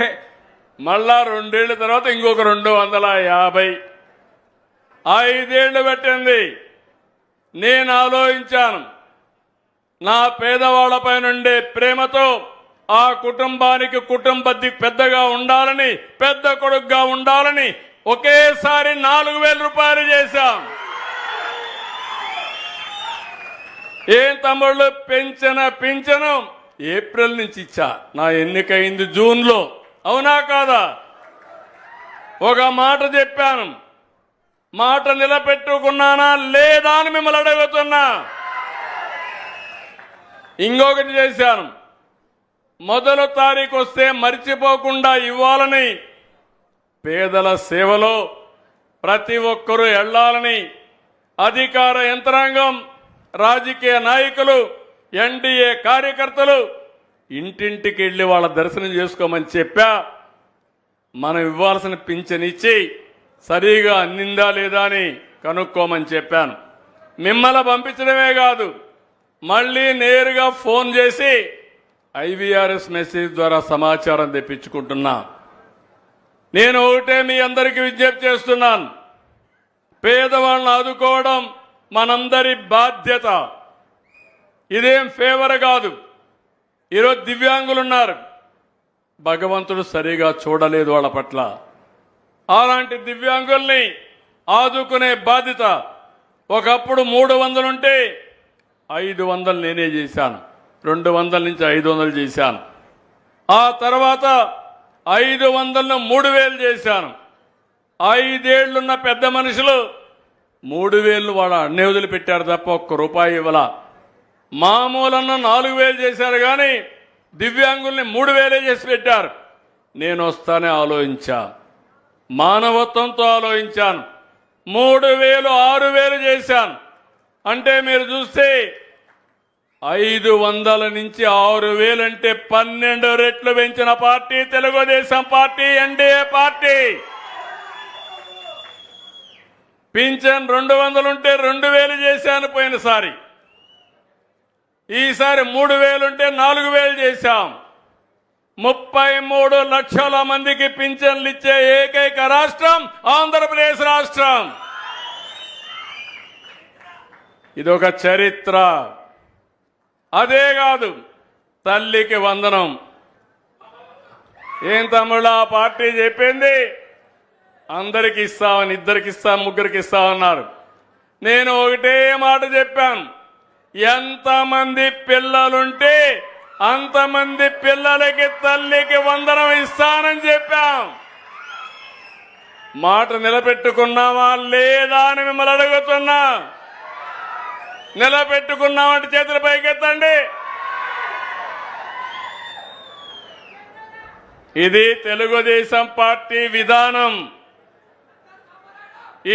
మళ్ళా 2 ఏళ్ల తర్వాత ఇంకొక 250. 5 ఏళ్లు పెట్టింది. నేను ఆలోచించాను, నా పేదవాళ్లపై నుండే ప్రేమతో ఆ కుటుంబానికి పెద్దగా ఉండాలని, పెద్ద కొడుకుగా ఉండాలని ఒకేసారి 4000 రూపాయలు చేశాం. ఏం తమ్ముళ్ళు పింఛను ఏప్రిల్ నుంచి ఇచ్చా. నా ఎన్నికైంది జూన్లో, అవునా కాదా? ఒక మాట చెప్పాను, మాట నిలబెట్టుకున్నానా లేదా అని మిమ్మల్ని అడుగుతున్నా. ఇంకొకటి చేశాను, మొదటి తారీఖు వస్తే మర్చిపోకుండా ఇవ్వాలని, పేదల సేవలో ప్రతి ఒక్కరూ వెళ్లాలని అధికార యంత్రాంగం, రాజకీయ నాయకులు, ఎన్డీఏ కార్యకర్తలు ఇంటింటికి వెళ్లి వాళ్ళ దర్శనం చేసుకోమని చెప్పా. మనం ఇవ్వాల్సిన పింఛన్ ఇచ్చి సరిగా అందిందా లేదా అని కనుక్కోమని చెప్పాను. మిమ్మల్ని పంపించడమే కాదు, మళ్ళీ నేరుగా ఫోన్ చేసి IVRS మెసేజ్ ద్వారా సమాచారం తెప్పించుకుంటున్నా. నేను ఒకటే మీ అందరికీ విజ్ఞప్తి చేస్తున్నాను, పేదవాళ్ళని ఆదుకోవడం మనందరి బాధ్యత. ఇదేం ఫేవర్ కాదు. ఈరోజు దివ్యాంగులు ఉన్నారు, భగవంతుడు సరిగా చూడలేదు వాళ్ళ పట్ల. అలాంటి దివ్యాంగుల్ని ఆదుకునే బాధ్యత. ఒకప్పుడు 300 ఉంటే 500 నేనే చేశాను, 200 నుంచి 500 చేశాను. ఆ తర్వాత 500ను 3000 చేశాను. 5 ఏళ్లున్న పెద్ద మనుషులు 3000 వాళ్ళ అన్నే వదిలిపెట్టారు తప్ప ₹1 ఇవ్వాల. మామూలన్న 4000 చేశారు, కానీ దివ్యాంగుల్ని 3000 చేసి పెట్టారు. నేను వస్తానే ఆలోచించా, మానవత్వంతో ఆలోచించాను. 3000 6000 చేశాను. అంటే మీరు చూస్తే 500 నుంచి 6000 అంటే 12 రెట్లు పెంచిన party Telugu Desam party, NDA party. Pension 200 ఉంటే 2000 చేశాను పోయినసారి. ఈసారి 3000 ఉంటే 4000 చేశాం. 33 లక్షల మందికి పింఛన్లు ఇచ్చే ఏకైక రాష్ట్రం ఆంధ్రప్రదేశ్ రాష్ట్రం. ఇదొక చరిత్ర. అదే కాదు, తల్లికి వందనం. ఏం తమ్ముళ్ళ ఆ పార్టీ చెప్పింది అందరికి ఇస్తామని, 2కి ఇస్తాం, 3కి ఇస్తామన్నారు. నేను ఒకటే మాట చెప్పాను, ఎంతమంది పిల్లలుంటే అంతమంది పిల్లలకి తల్లికి వందనం ఇస్తానని చెప్పాం. మాట నిలబెట్టుకున్నామా లేదా అని మిమ్మల్ని అడుగుతున్నా. నిలబెట్టుకున్నామంటే చేతుల పైకెత్తండి. ఇది తెలుగుదేశం పార్టీ విధానం.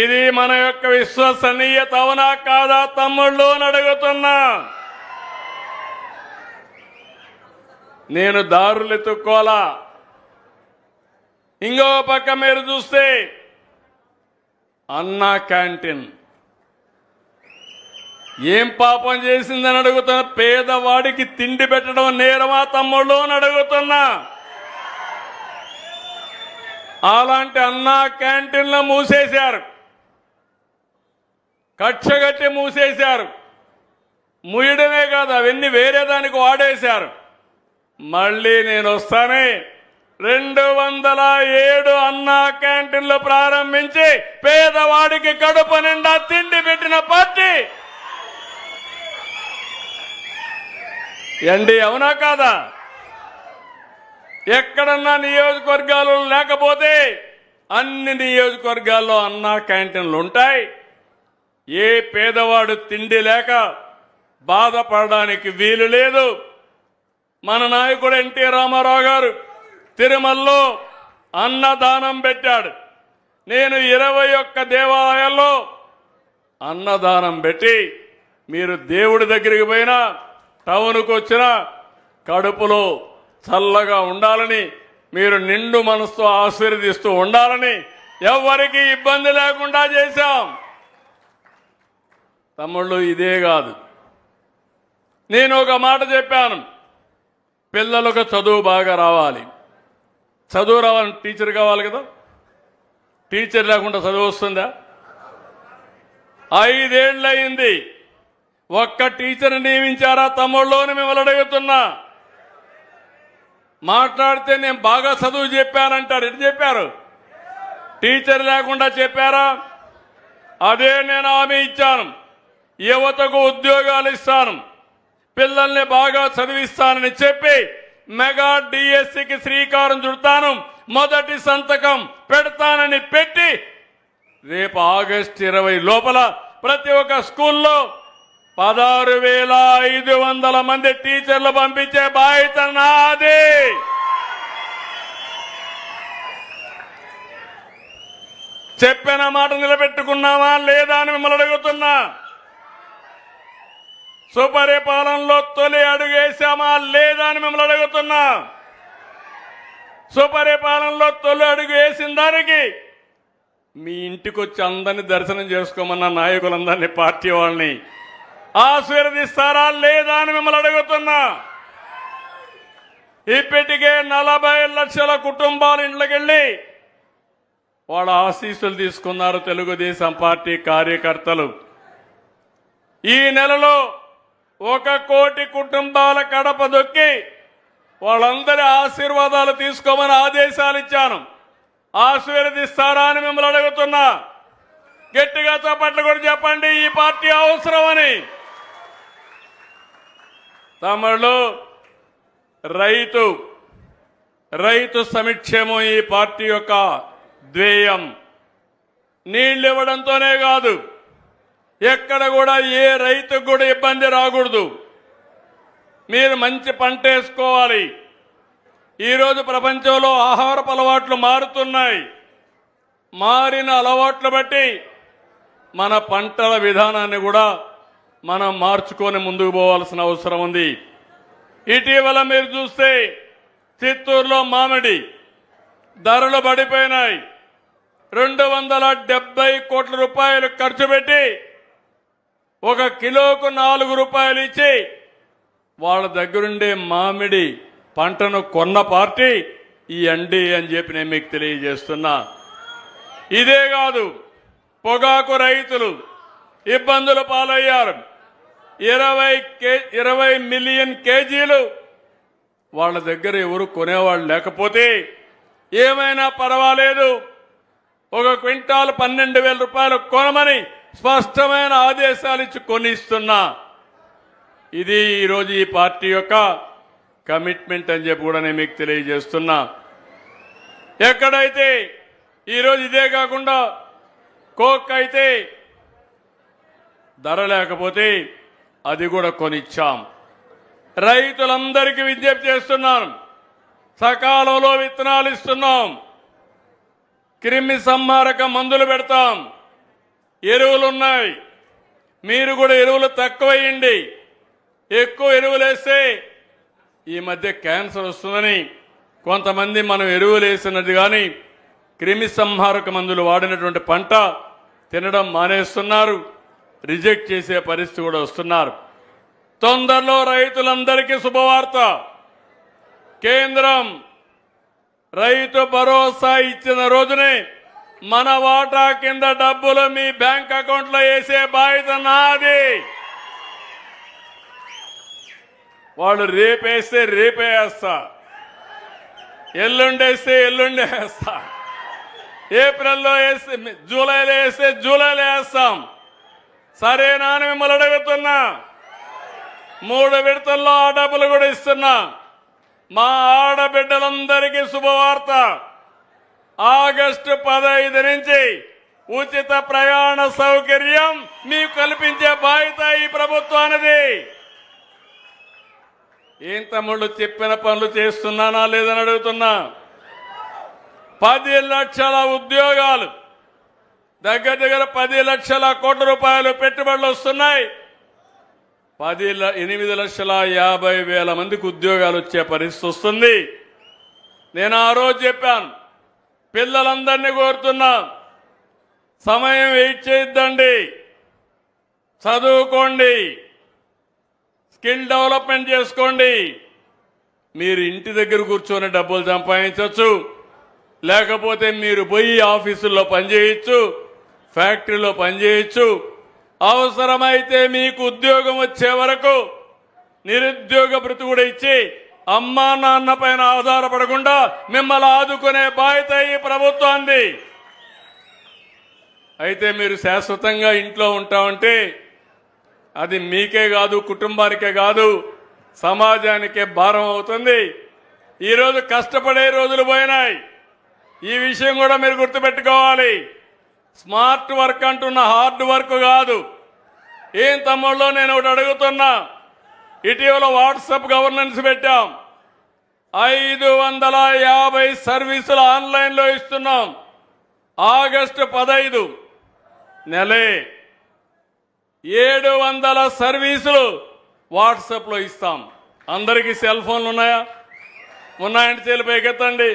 ఇది మన యొక్క విశ్వసనీయత అవునా కాదా తమ్ముళ్ళు అని అడుగుతున్నా. నేను దారులు ఎత్తుక్కోలా. ఇంకో పక్క మీరు చూస్తే అన్నా క్యాంటీన్ ఏం పాపం చేసిందని అడుగుతున్నా. పేదవాడికి తిండి పెట్టడం నేరమా తమ్ముళ్ళు అని అడుగుతున్నా. అలాంటి అన్నా క్యాంటీన్లు మూసేశారు, కక్షగట్టి మూసేశారు. ముయ్యడమే కాదు, అవన్నీ వేరే దానికి వాడేశారు. మళ్ళీ నేను వస్తానే 207 అన్నా క్యాంటీన్లు ప్రారంభించి పేదవాడికి కడుపు నిండా తిండి పెట్టిన పార్టీ ఎండి, అవునా కాదా? ఎక్కడన్నా నియోజకవర్గాలు లేకపోతే అన్ని నియోజకవర్గాల్లో అన్నా క్యాంటీన్లు ఉంటాయి. ఏ పేదవాడు తిండి లేక బాధపడడానికి వీలు లేదు. మన నాయకుడు ఎన్టీ రామారావు గారు తిరుమలలో అన్నదానం పెట్టాడు. నేను 21 దేవాలయాల్లో అన్నదానం పెట్టి, మీరు దేవుడి దగ్గరికి పోయినా టౌన్కు వచ్చినా కడుపులో చల్లగా ఉండాలని, మీరు నిండు మనసుతో ఆశీర్వదిస్తూ ఉండాలని, ఎవరికి ఇబ్బంది లేకుండా చేశాం. తమ్ముళ్ళు ఇదే కాదు, నేను ఒక మాట చెప్పాను, పిల్లలకు చదువు బాగా రావాలి. చదువు రావాలని టీచర్ కావాలి కదా. టీచర్ లేకుండా చదువు వస్తుందా? 5 ఏళ్ళు అయింది, ఒక్క టీచర్ నియమించారా తమ్ముళ్ళు అని మిమ్మల్ని అడుగుతున్నా. మాట్లాడితే నేను బాగా చదువు చెప్పానంటారు. ఎటు చెప్పారు? టీచర్ లేకుండా చెప్పారా? అదే నేను హామీ ఇచ్చాను. యువతకు ఉద్యోగాలు ఇస్తాను, పిల్లల్ని బాగా చదివిస్తానని చెప్పి మెగా డిఎస్సికి శ్రీకారం చుడతాను, మొదటి సంతకం పెడతానని పెట్టి రేపు ఆగస్టు 20 లోపల ప్రతి ఒక్క స్కూల్లో 16,500 మంది టీచర్లు పంపించే బాధ్యత నాది. చెప్పిన మాట నిలబెట్టుకున్నామా లేదా అని మిమ్మల్ని అడుగుతున్నా. సుపరిపాలనలో తొలి అడుగు వేశామా లేదా అని మిమ్మల్ని అడుగుతున్నా. సుపరిపాలనలో తొలి అడుగు వేసిన దానికి మీ ఇంటికి వచ్చి అందరినీ దర్శనం చేసుకోమన్న నాయకులందరినీ, పార్టీ వాళ్ళని ఆశీర్వదిస్తారా లేదా అని మిమ్మల్ని అడుగుతున్నా. ఇప్పటికే 40 లక్షల కుటుంబాల ఇంట్లోకెళ్ళి వాళ్ళ ఆశీస్సులు తీసుకున్నారు తెలుగుదేశం పార్టీ కార్యకర్తలు. ఈ నెలలో 1 కోటి కుటుంబాల కడప దొక్కి వాళ్ళందరి ఆశీర్వాదాలు తీసుకోమని ఆదేశాలు ఇచ్చాను. ఆశీర్వదిస్తారా అని మిమ్మల్ని అడుగుతున్నా. గట్టిగా చప్పట్లు కూడా చెప్పండి, ఈ పార్టీ అవసరమని. తమిళలో రైతు సంక్షేమం ఈ పార్టీ యొక్క ధ్యేయం. నీళ్లు ఇవ్వడంతోనే కాదు, ఎక్కడ కూడా ఏ రైతుకు కూడా ఇబ్బంది రాకూడదు. మీరు మంచి పంట వేసుకోవాలి. ఈరోజు ప్రపంచంలో ఆహారపు అలవాట్లు మారుతున్నాయి. మారిన అలవాట్లు బట్టి మన పంటల విధానాన్ని కూడా మనం మార్చుకొని ముందుకు పోవాల్సిన అవసరం ఉంది. ఇటీవల మీరు చూస్తే చిత్తూరులో మామిడి ధరలు పడిపోయినాయి. 270 కోట్ల రూపాయలు ఖర్చు పెట్టి 1 కిలోకు 4 రూపాయలు ఇచ్చి వాళ్ళ దగ్గరుండే మామిడి పంటను కొన్న పార్టీ ఈ ఎన్డీఏ అని చెప్పి నేను మీకు తెలియజేస్తున్నా. ఇదే కాదు, పొగాకు రైతులు ఇబ్బందులు పాలయ్యారు. 20 మిలియన్ కేజీలు వాళ్ళ దగ్గర ఎవరు కొనేవాళ్ళు లేకపోతే ఏమైనా పర్వాలేదు, 1 క్వింటాల్ 12,000 రూపాయలు కొనమని స్పష్టమైన ఆదేశాలు ఇచ్చి కొనిస్తున్నా. ఇది ఈరోజు ఈ పార్టీ యొక్క కమిట్మెంట్ అని చెప్పి కూడా నేను మీకు తెలియజేస్తున్నా. ఎక్కడైతే ఈరోజు ఇదే కాకుండా కోక్ అయితే ధర లేకపోతే అది కూడా కొనిచ్చాం. రైతులందరికీ విజ్ఞప్తి చేస్తున్నాను, సకాలంలో విత్తనాలు ఇస్తున్నాం, క్రిమి సంహారక మందులు పెడతాం, ఎరువులున్నాయి. మీరు కూడా ఎరువులు తక్కువ వేయండి. ఎక్కువ ఎరువులు వేస్తే ఈ మధ్య క్యాన్సర్ వస్తుందని కొంతమంది మనం ఎరువులు వేసినది కానీ క్రిమి సంహారక మందులు వాడినటువంటి పంట తినడం మానేస్తున్నారు, రిజెక్ట్ చేసే పరిస్థితి కూడా వస్తున్నారు. తొందరలో రైతులందరికీ శుభవార్త. కేంద్రం రైతు భరోసా ఇచ్చిన రోజునే మన వాటా కింద డబ్బులు మీ బ్యాంక్ అకౌంట్లో వేసే బాధ్యత నాది. వాళ్ళు రేపేస్తే రేపే వేస్తా, ఎల్లుండేస్తే ఎల్లుండే వేస్తా, ఏప్రిల్లో వేస్తే జూలైలో వేస్తే జూలైలో వేస్తాం. సరేనా అని మిమ్మల్ని అడుగుతున్నా. 3 విడతల్లో ఆ డబ్బులు కూడా ఇస్తున్నా. మా ఆడబిడ్డలందరికీ శుభవార్త. ఆగస్టు 15 నుంచి ఉచిత ప్రయాణ సౌకర్యం మీకు కల్పించే బాధ్యత ఈ ప్రభుత్వానిది. ఏం తమ్ముళ్ళు చెప్పిన పనులు చేస్తున్నానా లేదని అడుగుతున్నా. 10 లక్షల ఉద్యోగాలు, దగ్గర 10 లక్షల కోట్ల రూపాయలు పెట్టుబడులు వస్తున్నాయి. 8,50,000 మందికి ఉద్యోగాలు వచ్చే పరిస్థితి వస్తుంది. నేను ఆ రోజు చెప్పాను, పిల్లలందరినీ కోరుతున్నా, సమయం వెయిట్ చేయొద్దండి, చదువుకోండి, స్కిల్ డెవలప్మెంట్ చేసుకోండి. మీరు ఇంటి దగ్గర కూర్చొని డబ్బులు సంపాదించవచ్చు, లేకపోతే మీరు పోయి ఆఫీసుల్లో పనిచేయచ్చు, ఫ్యాక్టరీలో పనిచేయచ్చు. అవసరమైతే మీకు ఉద్యోగం వచ్చే వరకు నిరుద్యోగ భృతి కూడా ఇచ్చి అమ్మా నాన్న పైన ఆధారపడకుండా మిమ్మల్ని ఆదుకునే బాధ్యత ఈ ప్రభుత్వాన్ని. అయితే మీరు శాశ్వతంగా ఇంట్లో ఉంటామంటే అది మీకే కాదు, కుటుంబానికే కాదు, సమాజానికే భారం అవుతుంది. ఈరోజు కష్టపడే రోజులు పోయినాయి. ఈ విషయం కూడా మీరు గుర్తుపెట్టుకోవాలి. స్మార్ట్ వర్క్ అంటున్న హార్డ్ వర్క్ కాదు. ఏం తమ్ముళ్ళు, నేను ఒకటి అడుగుతున్నా. ఇటీవల వాట్సాప్ గవర్నెన్స్ పెట్టాం. 550 సర్వీసులు ఆన్లైన్లో ఇస్తున్నాం. ఆగస్టు 15 నెలే 700 సర్వీసులు వాట్సాప్లో ఇస్తాం. అందరికీ సెల్ ఫోన్లు ఉన్నాయా? ఉన్నాయంటే చేతులు పైకెత్తండి.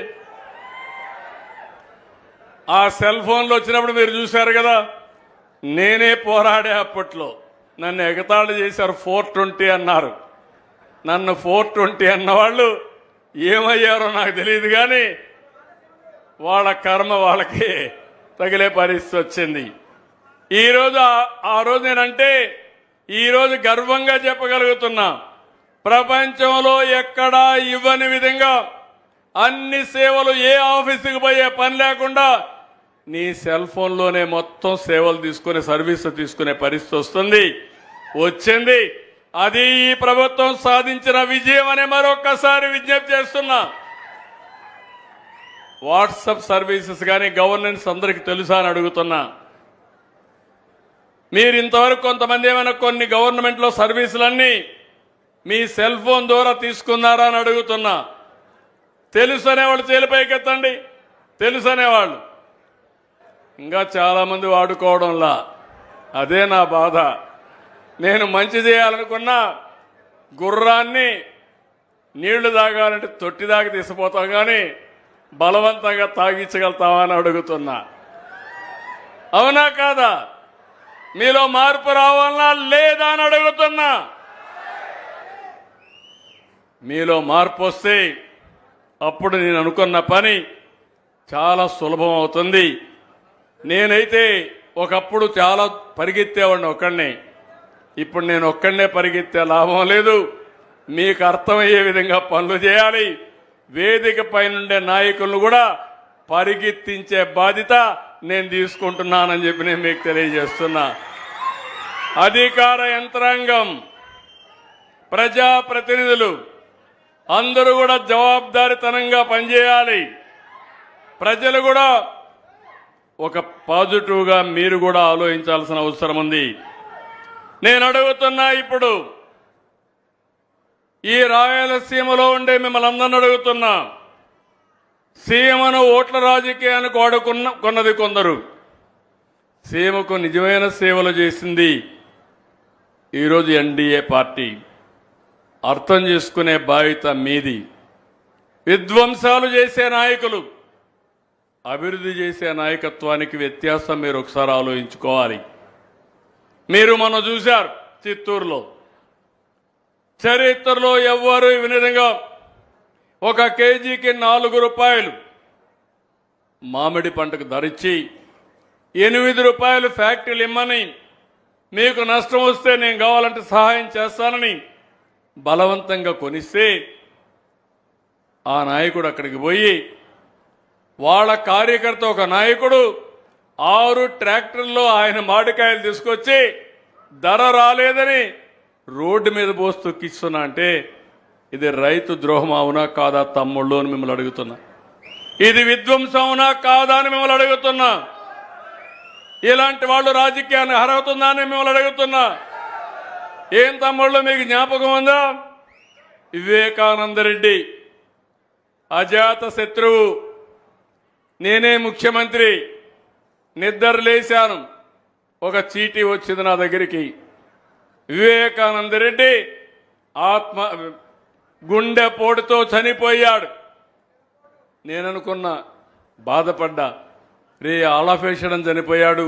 ఆ సెల్ ఫోన్లు వచ్చినప్పుడు మీరు చూశారు కదా, నేనే పోరాడే. అప్పట్లో నన్ను ఎగతాళి చేశారు, 420 అన్నారు. నన్ను 420 అన్నవాళ్ళు ఏమయ్యారో నాకు తెలియదు, కానీ వాళ్ళ కర్మ వాళ్ళకి తగిలే పరిస్థితి వచ్చింది. ఈరోజు ఆ రోజు నేనంటే ఈరోజు గర్వంగా చెప్పగలుగుతున్నా, ప్రపంచంలో ఎక్కడా ఇవ్వని విధంగా అన్ని సేవలు ఏ ఆఫీసుకు పోయే పని లేకుండా నీ సెల్ ఫోన్లోనే మొత్తం సేవలు తీసుకునే సర్వీసు తీసుకునే పరిస్థితి వచ్చింది. అది ఈ ప్రభుత్వం సాధించిన విజయం అనే మరొక్కసారి విజ్ఞప్తి చేస్తున్నా. వాట్సాప్ సర్వీసెస్ కానీ గవర్నెన్స్ అందరికీ తెలుసా అని అడుగుతున్నా. మీరు ఇంతవరకు కొంతమంది ఏమైనా కొన్ని గవర్నమెంట్లో సర్వీసులన్నీ మీ సెల్ ఫోన్ ద్వారా తీసుకున్నారా అని అడుగుతున్నా. తెలుసు అనేవాళ్ళు చేలిపైకెత్తండి. తెలుసు అనేవాళ్ళు ఇంకా చాలామంది వాడుకోవడంలా. అదే నా బాధ. నేను మంచి చేయాలనుకున్నా గుర్రాన్ని నీళ్లు తాగాలంటే తొట్టి దాకా తీసిపోతాం కానీ బలవంతంగా తాగించగలుగుతావా అని అడుగుతున్నా. అవునా కాదా? మీలో మార్పు రావాలన్నా లేదా అని అడుగుతున్నా. మీలో మార్పు వస్తే అప్పుడు నేను అనుకున్న పని చాలా సులభం అవుతుంది. నేనైతే ఒకప్పుడు చాలా పరిగెత్తేవాడిని ఒక్కడినే. ఇప్పుడు నేను ఒక్కడనే పరిగెత్తే లాభం లేదు. మీకు అర్థమయ్యే విధంగా పనులు చేయాలి. వేదిక పైనుండే నాయకులను కూడా పరిగెత్తించే బాధ్యత నేను తీసుకుంటున్నానని చెప్పి నేను మీకు తెలియజేస్తున్నా. అధికార యంత్రాంగం, ప్రజాప్రతినిధులు అందరూ కూడా జవాబుదారీతనంగా పనిచేయాలి. ప్రజలు కూడా ఒక పాజిటివ్గా మీరు కూడా ఆలోచించాల్సిన అవసరం ఉంది. నేను అడుగుతున్నా, ఇప్పుడు ఈ రాయలసీమలో ఉండే మిమ్మల్ని అందరిని అడుగుతున్నా, సీమను ఓట్ల రాజకీయానికి కొన్నది కొందరు. సీమకు నిజమైన సేవలు చేసింది ఈరోజు ఎన్డీఏ పార్టీ. అర్థం చేసుకునే బాధ్యత మీది. విధ్వంసాలు చేసే నాయకులు, అభివృద్ధి చేసే నాయకత్వానికి వ్యత్యాసం మీరు ఒకసారి ఆలోచించుకోవాలి. మీరు మొన్న చూశారు చిత్తూరులో, చరిత్రలో ఎవ్వరూ ఈ విధంగా 1 కేజీకి 4 రూపాయలు మామిడి పంటకు ధరించి 8 రూపాయలు ఫ్యాక్టరీలు ఇమ్మని, మీకు నష్టం వస్తే నేను కావాలంటే సహాయం చేస్తానని బలవంతంగా కొనిస్తే ఆ నాయకుడు అక్కడికి పోయి వాళ్ళ కార్యకర్త ఒక నాయకుడు 6 ట్రాక్టర్లో ఆయన మామిడికాయలు తీసుకొచ్చి ధర రాలేదని రోడ్డు మీద పోసి తొక్కిస్తున్నా అంటే ఇది రైతు ద్రోహం అవునా కాదా తమ్ముళ్ళు అని మిమ్మల్ని అడుగుతున్నా. ఇది విధ్వంసం అవునా కాదా అని మిమ్మల్ని అడుగుతున్నా. ఇలాంటి వాళ్ళు రాజకీయాన్ని అర్హతుందా అని మిమ్మల్ని అడుగుతున్నా. ఏం తమ్ముళ్ళు మీకు జ్ఞాపకం ఉందా? వివేకానంద రెడ్డి అజాత శత్రువు, నేనే ముఖ్యమంత్రి, నిద్ర లేశాను, ఒక చీటీ వచ్చింది నా దగ్గరికి. వివేకానంద రెడ్డి గుండెపోటుతో చనిపోయాడు. నేననుకున్నా, బాధపడ్డా, రే ఆలఫేషడం చనిపోయాడు,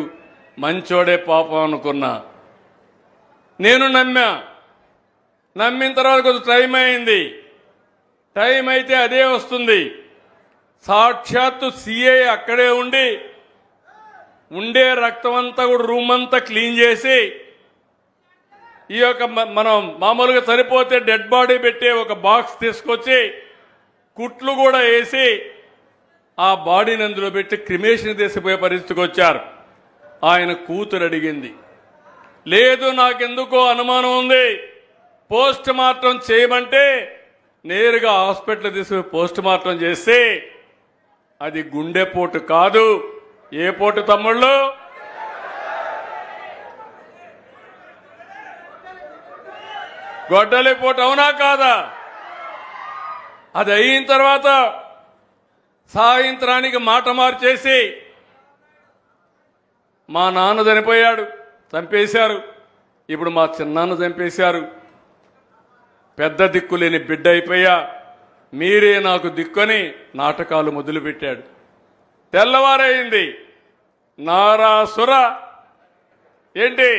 మంచోడే పాపం అనుకున్నా. నేను నమ్మిన తర్వాత కొంచెం టైం అయింది. టైం అయితే అదే వస్తుంది. సాక్షాత్తు సిఐ అక్కడే ఉండే రక్తం అంతా కూడా రూమ్ అంతా క్లీన్ చేసి, ఈ యొక్క మనం మామూలుగా సరిపోతే డెడ్ బాడీ పెట్టే ఒక బాక్స్ తీసుకొచ్చి కుట్లు కూడా వేసి ఆ బాడీని అందులో పెట్టి క్రిమేషన్ తీసిపోయే పరిస్థితికి వచ్చారు. ఆయన కూతురు అడిగింది, లేదు నాకెందుకో అనుమానం ఉంది, పోస్ట్ మార్టం చేయమంటే నేరుగా హాస్పిటల్ తీసుకుని పోస్ట్ మార్టం చేస్తే అది గుండెపోటు కాదు. ఏ పోటు తమ్ముళ్ళు? గొడ్డలి పోటు, అవునా కాదా? అది అయిన తర్వాత సాయంత్రానికి మాట మార్చేసి మా నాన్న చనిపోయాడు, చంపేశారు, ఇప్పుడు మా చిన్నాన్న చంపేశారు, పెద్ద దిక్కులేని బిడ్డ అయిపోయా, మీరే నాకు దిక్కుని నాటకాలు మొదలుపెట్టాడు. తెల్లవారైంది, నారాసుర ఏంటి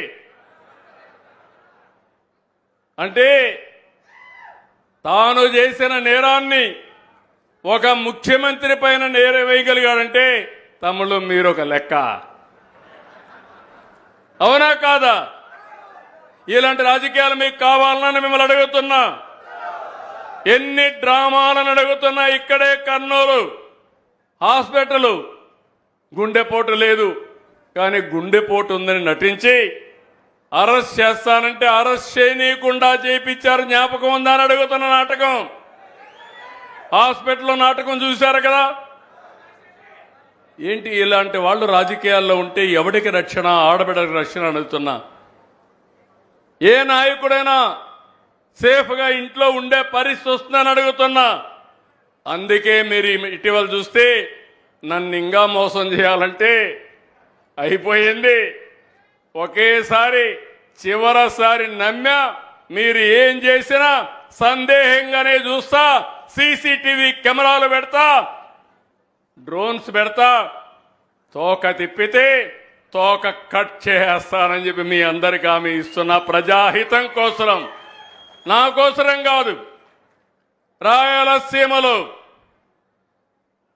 అంటే తాను చేసిన నేరాన్ని ఒక ముఖ్యమంత్రి పైన నేర వేయగలిగాడంటే తమ్ముళ్ళు మీరు ఒక లెక్క. అవునా కాదా? ఇలాంటి రాజకీయాలు మీకు కావాలని మిమ్మల్ని అడుగుతున్నా. ఎన్ని డ్రామాలను అడుగుతున్నా. ఇక్కడే కర్నూలు హాస్పిటల్ గుండెపోటు లేదు, కానీ గుండెపోటు ఉందని నటించి అరెస్ట్ చేస్తానంటే అరెస్ట్ చేయనీయకుండా చేయించారు. జ్ఞాపకం ఉందా అని అడుగుతున్న నాటకం. హాస్పిటల్లో నాటకం చూశారు కదా. ఏంటి ఇలాంటి వాళ్ళు రాజకీయాల్లో ఉంటే ఎవడికి రక్షణ? ఆడబిడ్డకి రక్షణ అడుగుతున్నా. ఏ నాయకుడైనా సేఫ్గా ఇంట్లో ఉండే పరిస్థితి వస్తుందని అడుగుతున్నా. అందుకే మీరు ఇటీవల చూస్తే నన్ను ఇంకా మోసం చేయాలంటే అయిపోయింది. ఒకేసారి చివరిసారి నమ్మా. మీరు ఏం చేసినా సందేహంగానే చూస్తా. సీసీటీవీ కెమెరాలు పెడతా, డ్రోన్స్ పెడతా. తోక తిప్పితే తోక కట్ చేస్తానని చెప్పి మీ అందరికీ హామీ ఇస్తున్నా. ప్రజాహితం కోసం, నా కోసరం కాదు. రాయలసీమలో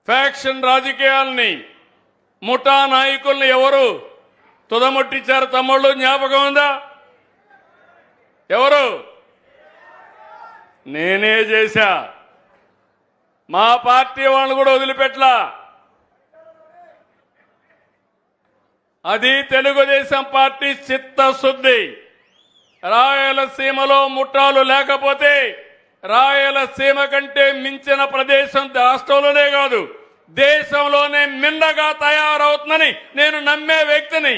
ఫ్యాక్షన్ రాజకీయాల్ని, ముఠా నాయకుల్ని ఎవరు తుదముట్టించారు తమ్ముళ్ళు? జ్ఞాపకం ఉందా? ఎవరు? నేనే చేశా. మా పార్టీ వాళ్ళని కూడా వదిలిపెట్టలా. అది తెలుగుదేశం పార్టీ చిత్తశుద్ధి. రాయలసీమలో ముఠాలు లేకపోతే రాయలసీమ కంటే మించిన ప్రదేశం రాష్ట్రంలోనే కాదు దేశంలోనే మిన్నగా తయారవుతుందని నేను నమ్మే వ్యక్తిని.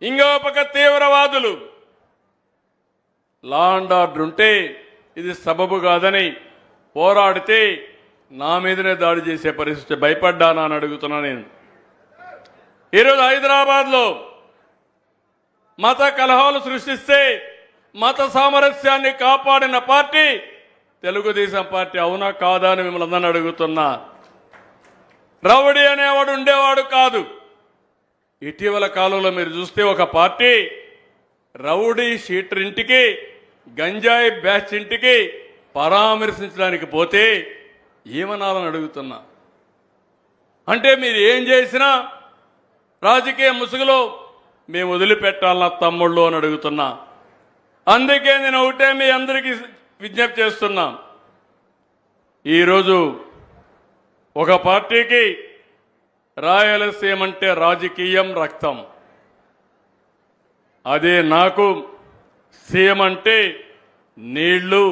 ఇంకో పక్క తీవ్రవాదులు లా అండ్ ఆర్డర్ ఉంటే ఇది సబబు కాదని పోరాడితే నా మీదనే దాడి చేసే పరిస్థితి. భయపడ్డానా అని అడుగుతున్నా నేను. ఈరోజు హైదరాబాద్లో మత కలహాలు సృష్టిస్తే మత సామరస్యాన్ని కాపాడిన పార్టీ తెలుగుదేశం పార్టీ. అవునా కాదా అని మిమ్మల్ని అందరిని అడుగుతున్నా. రౌడీ అనేవాడు ఉండేవాడు కాదు. ఇటీవల కాలంలో మీరు చూస్తే ఒక పార్టీ రౌడీ షీటర్ ఇంటికి, గంజాయి బ్యాచ్ ఇంటికి పరామర్శించడానికి పోతే ఏమనాలని అడుగుతున్నా. అంటే మీరు ఏం చేసినా రాజకీయ ముసుగులో మేము వదిలిపెట్టాలన్న తమ్ముళ్ళు అని అడుగుతున్నా. అందుకే నేను ఒకటే మీ అందరికీ విజ్ఞప్తి చేస్తున్నా. ఈరోజు ఒక పార్టీకి రాయలసీమ అంటే రాజకీయం, రక్తం. అదే నాకు సీఎం అంటే నీళ్లు,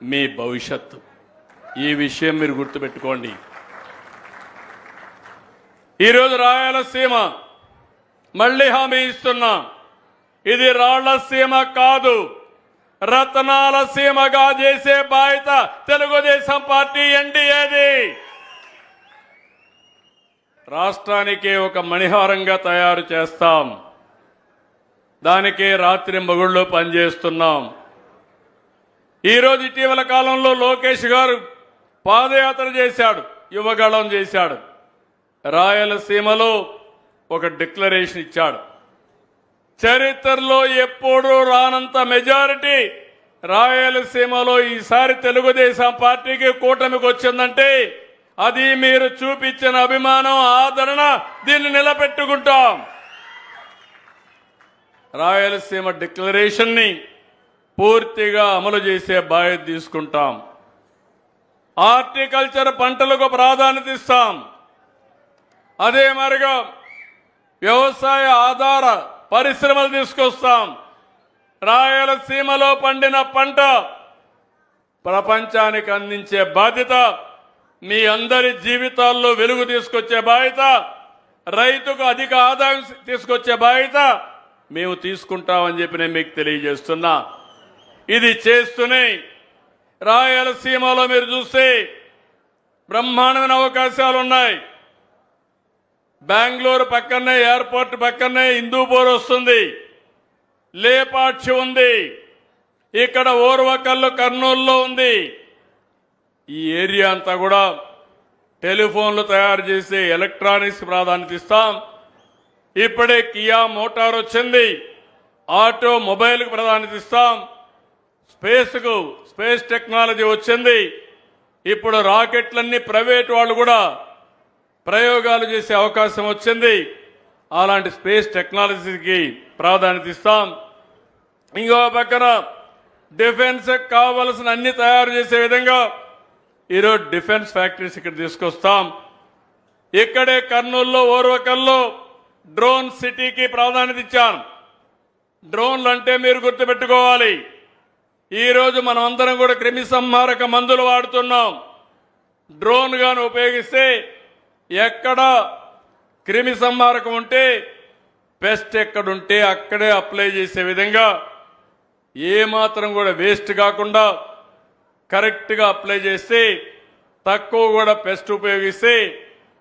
మీ భవిష్యత్తు. ఈ విషయం మీరు గుర్తుపెట్టుకోండి. ఈరోజు రాయలసీమ మళ్ళీ హామీ ఇస్తున్నా. ఇది రాళ్ల సీమ కాదు, రత్నాల సీమగా చేసే బాధ్యత తెలుగుదేశం పార్టీ ఎన్డీఏది. రాష్ట్రానికి ఒక మణిహారంగా తయారు చేస్తాం. దానికే రాత్రి మగుళ్ళు పనిచేస్తున్నాం. ఈరోజు ఇటీవల కాలంలో లోకేష్ గారు పాదయాత్ర చేశాడు, యువగళం చేశాడు. రాయలసీమలో ఒక డిక్లరేషన్ ఇచ్చాడు. చరిత్రలో ఎప్పుడూ రానంత మెజారిటీ రాయలసీమలో ఈసారి తెలుగుదేశం పార్టీకి, కూటమికి వచ్చిందంటే అది మీరు చూపించిన అభిమానం, ఆదరణ. దీన్ని నిలబెట్టుకుంటాం. రాయలసీమ డిక్లరేషన్ ని పూర్తిగా అమలు చేసే బాధ్యత తీసుకుంటాం. హార్టికల్చర్ పంటలకు ప్రాధాన్యత ఇస్తాం. అదే మరిగా వ్యవసాయ ఆధార పరిశ్రమలు తీసుకొస్తాం. రాయలసీమలో పండిన పంట ప్రపంచానికి అందించే బాధ్యత, మీ అందరి జీవితాల్లో వెలుగు తీసుకొచ్చే బాధ్యత, రైతుకు అధిక ఆదాయం తీసుకొచ్చే బాధ్యత మేము తీసుకుంటామని చెప్పి నేను మీకు తెలియజేస్తున్నా. ఇది చేస్తూనే రాయలసీమలో మీరు చూస్తే బ్రహ్మాండమైన అవకాశాలు ఉన్నాయి. బెంగళూరు పక్కనే, ఎయిర్పోర్ట్ పక్కనే హిందూపూర్ వస్తుంది, లేపాక్షి ఉంది, ఇక్కడ ఓర్వకల్లు కర్నూలులో ఉంది. ఈ ఏరియా అంతా కూడా టెలిఫోన్లు తయారు చేసే ఎలక్ట్రానిక్స్ ప్రాధాన్యత ఇస్తాం. ఇప్పుడే కియా మోటార్ వచ్చింది, ఆటోమొబైల్కి ప్రాధాన్యత ఇస్తాం. స్పేస్ టెక్నాలజీ వచ్చింది. ఇప్పుడు రాకెట్లన్నీ ప్రైవేట్ వాళ్ళు కూడా ప్రయోగాలు చేసే అవకాశం వచ్చింది. అలాంటి స్పేస్ టెక్నాలజీకి ప్రాధాన్యత ఇస్తాం. ఇంకో పక్కన డిఫెన్స్ కావలసిన అన్ని తయారు చేసే విధంగా ఈరోజు డిఫెన్స్ ఫ్యాక్టరీస్ ఇక్కడ తీసుకొస్తాం. ఇక్కడే కర్నూలులో ఓర్వకల్లో డ్రోన్ సిటీకి ప్రాధాన్యత ఇచ్చాను. డ్రోన్లు అంటే మీరు గుర్తుపెట్టుకోవాలి, ఈరోజు మనం అందరం కూడా క్రిమి సంహారక మందులు వాడుతున్నాం. డ్రోన్ గాను ఉపయోగిస్తే ఎక్కడ క్రిమి సంహారకం ఉంటే పెస్ట్ ఎక్కడుంటే అక్కడే అప్లై చేసే విధంగా ఏమాత్రం కూడా వేస్ట్ కాకుండా కరెక్ట్గా అప్లై చేస్తే తక్కువ కూడా పెస్ట్ ఉపయోగిస్తే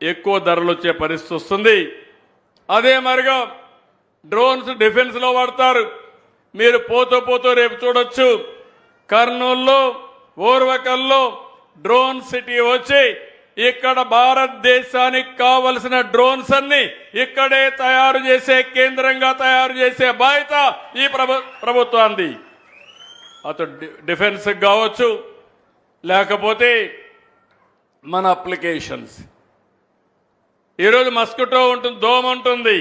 ఎక్కువ ధరలు వచ్చే పరిస్థితి వస్తుంది. అదే మరిగా డ్రోన్స్ డిఫెన్స్లో వాడతారు. మీరు పోతూ రేపు చూడొచ్చు, కర్నూలులో ఓర్వకల్లో డ్రోన్ సిటీ వచ్చి ఇక్కడ భారతదేశానికి కావలసిన డ్రోన్స్ అన్ని ఇక్కడే తయారు చేసే కేంద్రంగా తయారు చేసే బాధ్యత ఈ ప్రభుత్వాన్ని. అటు డిఫెన్స్ కావచ్చు, లేకపోతే మన అప్లికేషన్స్. ఈరోజు మస్కిటో ఉంటుంది, దోమ ఉంటుంది.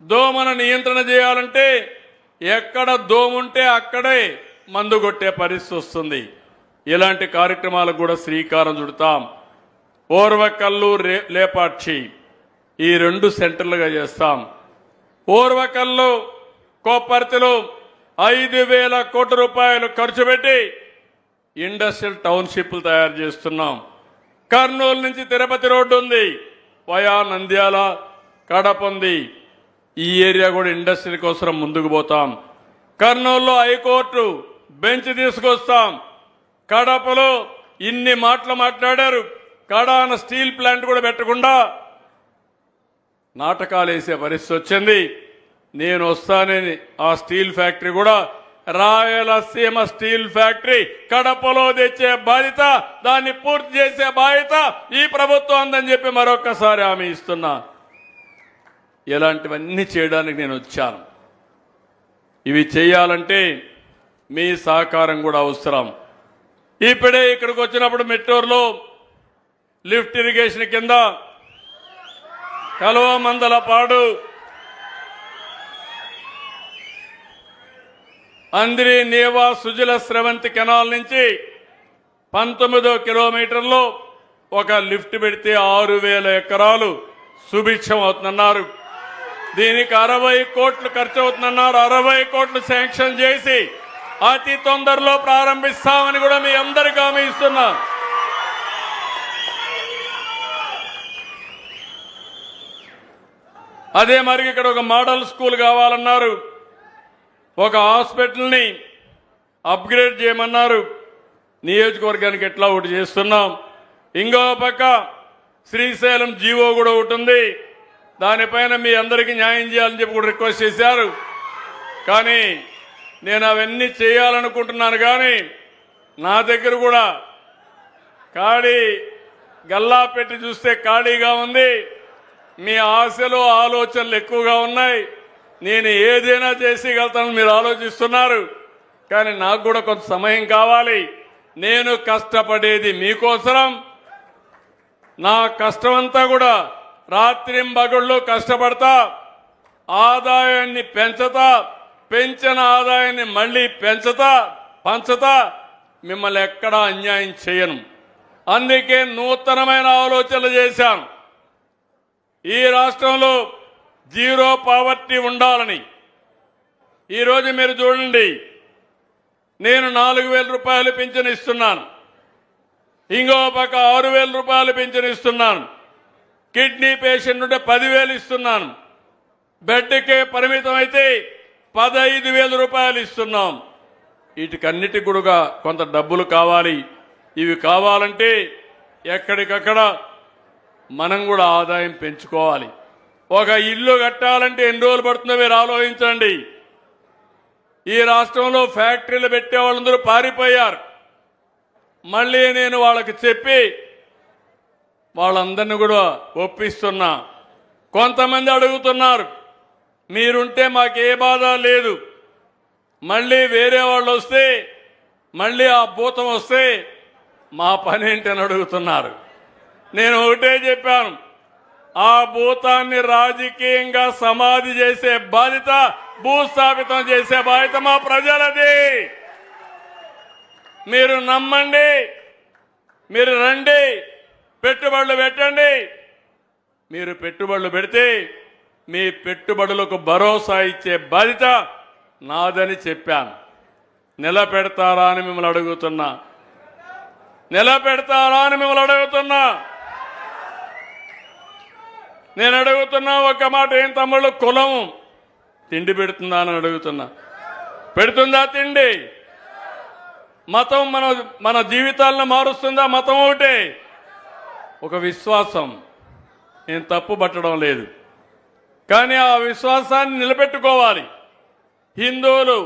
దోమను నియంత్రణ చేయాలంటే ఎక్కడ దోమ ఉంటే అక్కడే మందు కొట్టే పరిస్థితి వస్తుంది. ఇలాంటి కార్యక్రమాలకు కూడా శ్రీకారం చుడతాం. ఓర్వకల్లు, లేపాక్షి ఈ 2 సెంటర్లుగా చేస్తాం. ఓర్వకల్లు కోపర్తిలో 5,000 కోట్ల రూపాయలు ఖర్చు పెట్టి ఇండస్ట్రియల్ టౌన్షిప్లు తయారు చేస్తున్నాం. కర్నూలు నుంచి తిరుపతి రోడ్డు ఉంది, వయా నంద్యాల, కడప ఉంది. ఈ ఏరియా కూడా ఇండస్ట్రియల్ కోసం ముందుకు పోతాం. కర్నూలులో హైకోర్టు బెంచ్ తీసుకొస్తాం. కడపలో ఇన్ని మాటలు మాట్లాడారు, కడాన స్టీల్ ప్లాంట్ కూడా పెట్టకుండా నాటకాలు వేసే పరిస్థితి వచ్చింది. నేను వస్తానని ఆ స్టీల్ ఫ్యాక్టరీ కూడా రాయలసీమ స్టీల్ ఫ్యాక్టరీ కడపలో తెచ్చే బాధ్యత, దాన్ని పూర్తి చేసే బాధ్యత ఈ ప్రభుత్వం ఉందని చెప్పి మరొక్కసారి హామీ ఇస్తున్నా. ఇలాంటివన్నీ చేయడానికి నేను వచ్చాను. ఇవి చేయాలంటే మీ సహకారం కూడా అవసరం. ఇప్పుడే ఇక్కడికి వచ్చినప్పుడు మెట్టూరులో లిఫ్ట్ ఇరిగేషన్ కింద కలువమందలపాడు, అంద్రి నేవా సుజల స్రవంతి కెనాల్ నుంచి 19 కిలోమీటర్లో ఒక లిఫ్ట్ పెడితే 6,000 ఎకరాలు సుభిక్షం అవుతుందన్నారు. దీనికి 60 కోట్లు ఖర్చు అవుతుందన్నారు. 60 కోట్లు శాంక్షన్ చేసి అతి తొందరలో ప్రారంభిస్తామని కూడా మీ అందరికీ హామీ ఇస్తున్నా. అదే మరి ఇక్కడ ఒక మోడల్ స్కూల్ కావాలన్నారు, ఒక హాస్పిటల్ని అప్గ్రేడ్ చేయమన్నారు. నియోజకవర్గానికి ఎట్లా ఒకటి చేస్తున్నాం. ఇంకో పక్క శ్రీశైలం జీవో కూడా ఒకటి ఉంది, దానిపైన మీ అందరికీ న్యాయం చేయాలని చెప్పి కూడా రిక్వెస్ట్ చేశారు. కానీ నేను అవన్నీ చేయాలనుకుంటున్నాను, కానీ నా దగ్గర కూడా ఖాళీ గల్లా పెట్టి చూస్తే ఖాళీగా ఉంది. మీ ఆశలు ఆలోచనలు ఎక్కువగా ఉన్నాయి. నేను ఏదైనా చేసేయగలుగుతానని మీరు ఆలోచిస్తున్నారు, కానీ నాకు కూడా కొంత సమయం కావాలి. నేను కష్టపడేది మీకోసం. నా కష్టమంతా కూడా రాత్రింబగళ్ళు కష్టపడతా, ఆదాయాన్ని పెంచుతా, పెంచిన ఆదాయాన్ని మళ్ళీ పంచుతా, మిమ్మల్ని ఎక్కడా అన్యాయం చేయను. అందుకే నూతనమైన ఆలోచనలు చేశాను. ఈ రాష్ట్రంలో జీరో పావర్టీ ఉండాలని. ఈరోజు మీరు చూడండి, నేను 4,000 రూపాయలు పింఛను ఇస్తున్నాను, ఇంకో పక్క 6,000 రూపాయలు పింఛను ఇస్తున్నాను. కిడ్నీ పేషెంట్ ఉంటే 10,000 ఇస్తున్నాను. బెడ్కే పరిమితం అయితే 15,000 రూపాయలు ఇస్తున్నాం. వీటికన్నిటికి కూడా కొంత డబ్బులు కావాలి. ఇవి కావాలంటే ఎక్కడికక్కడ మనం కూడా ఆదాయం పెంచుకోవాలి. ఒక ఇల్లు కట్టాలంటే ఎన్ని రోజులు పడుతుందో మీరు ఆలోచించండి. ఈ రాష్ట్రంలో ఫ్యాక్టరీలు పెట్టే వాళ్ళందరూ పారిపోయారు. మళ్ళీ నేను వాళ్ళకి చెప్పి వాళ్ళందరినీ కూడా ఒప్పిస్తున్నా. కొంతమంది అడుగుతున్నారు, మీరుంటే మాకే బాధ లేదు, మళ్ళీ వేరే వాళ్ళు వస్తే మళ్ళీ ఆ భూతం వస్తే మా పని ఏంటని అడుగుతున్నారు. నేను ఒకటే చెప్పాను, ఆ భూతాన్ని రాజకీయంగా సమాధి చేసే బాధ్యత, భూస్థాపితం చేసే బాధ్యత మా ప్రజలది. మీరు నమ్మండి, మీరు రండి, పెట్టుబడులు పెట్టండి. మీరు పెట్టుబడులు పెడితే మీ పెట్టుబడులకు భరోసా ఇచ్చే బాధ్యత నాదని చెప్పాను. నిలబెడతారా అని మిమ్మల్ని అడుగుతున్నా, నిలబెడతారా అని మిమ్మల్ని అడుగుతున్నా. నేను అడుగుతున్నా ఒక మాట, ఏం తమ్ముళ్ళు, కులం తిండి పెడుతుందా అని అడుగుతున్నా. పెడుతుందా తిండి? మతం మన జీవితాలను మారుస్తుందా? మతం ఒకటే, ఒక విశ్వాసం. నేను తప్పు పట్టడం లేదు, కానీ ఆ విశ్వాసాన్ని నిలబెట్టుకోవాలి. హిందువులు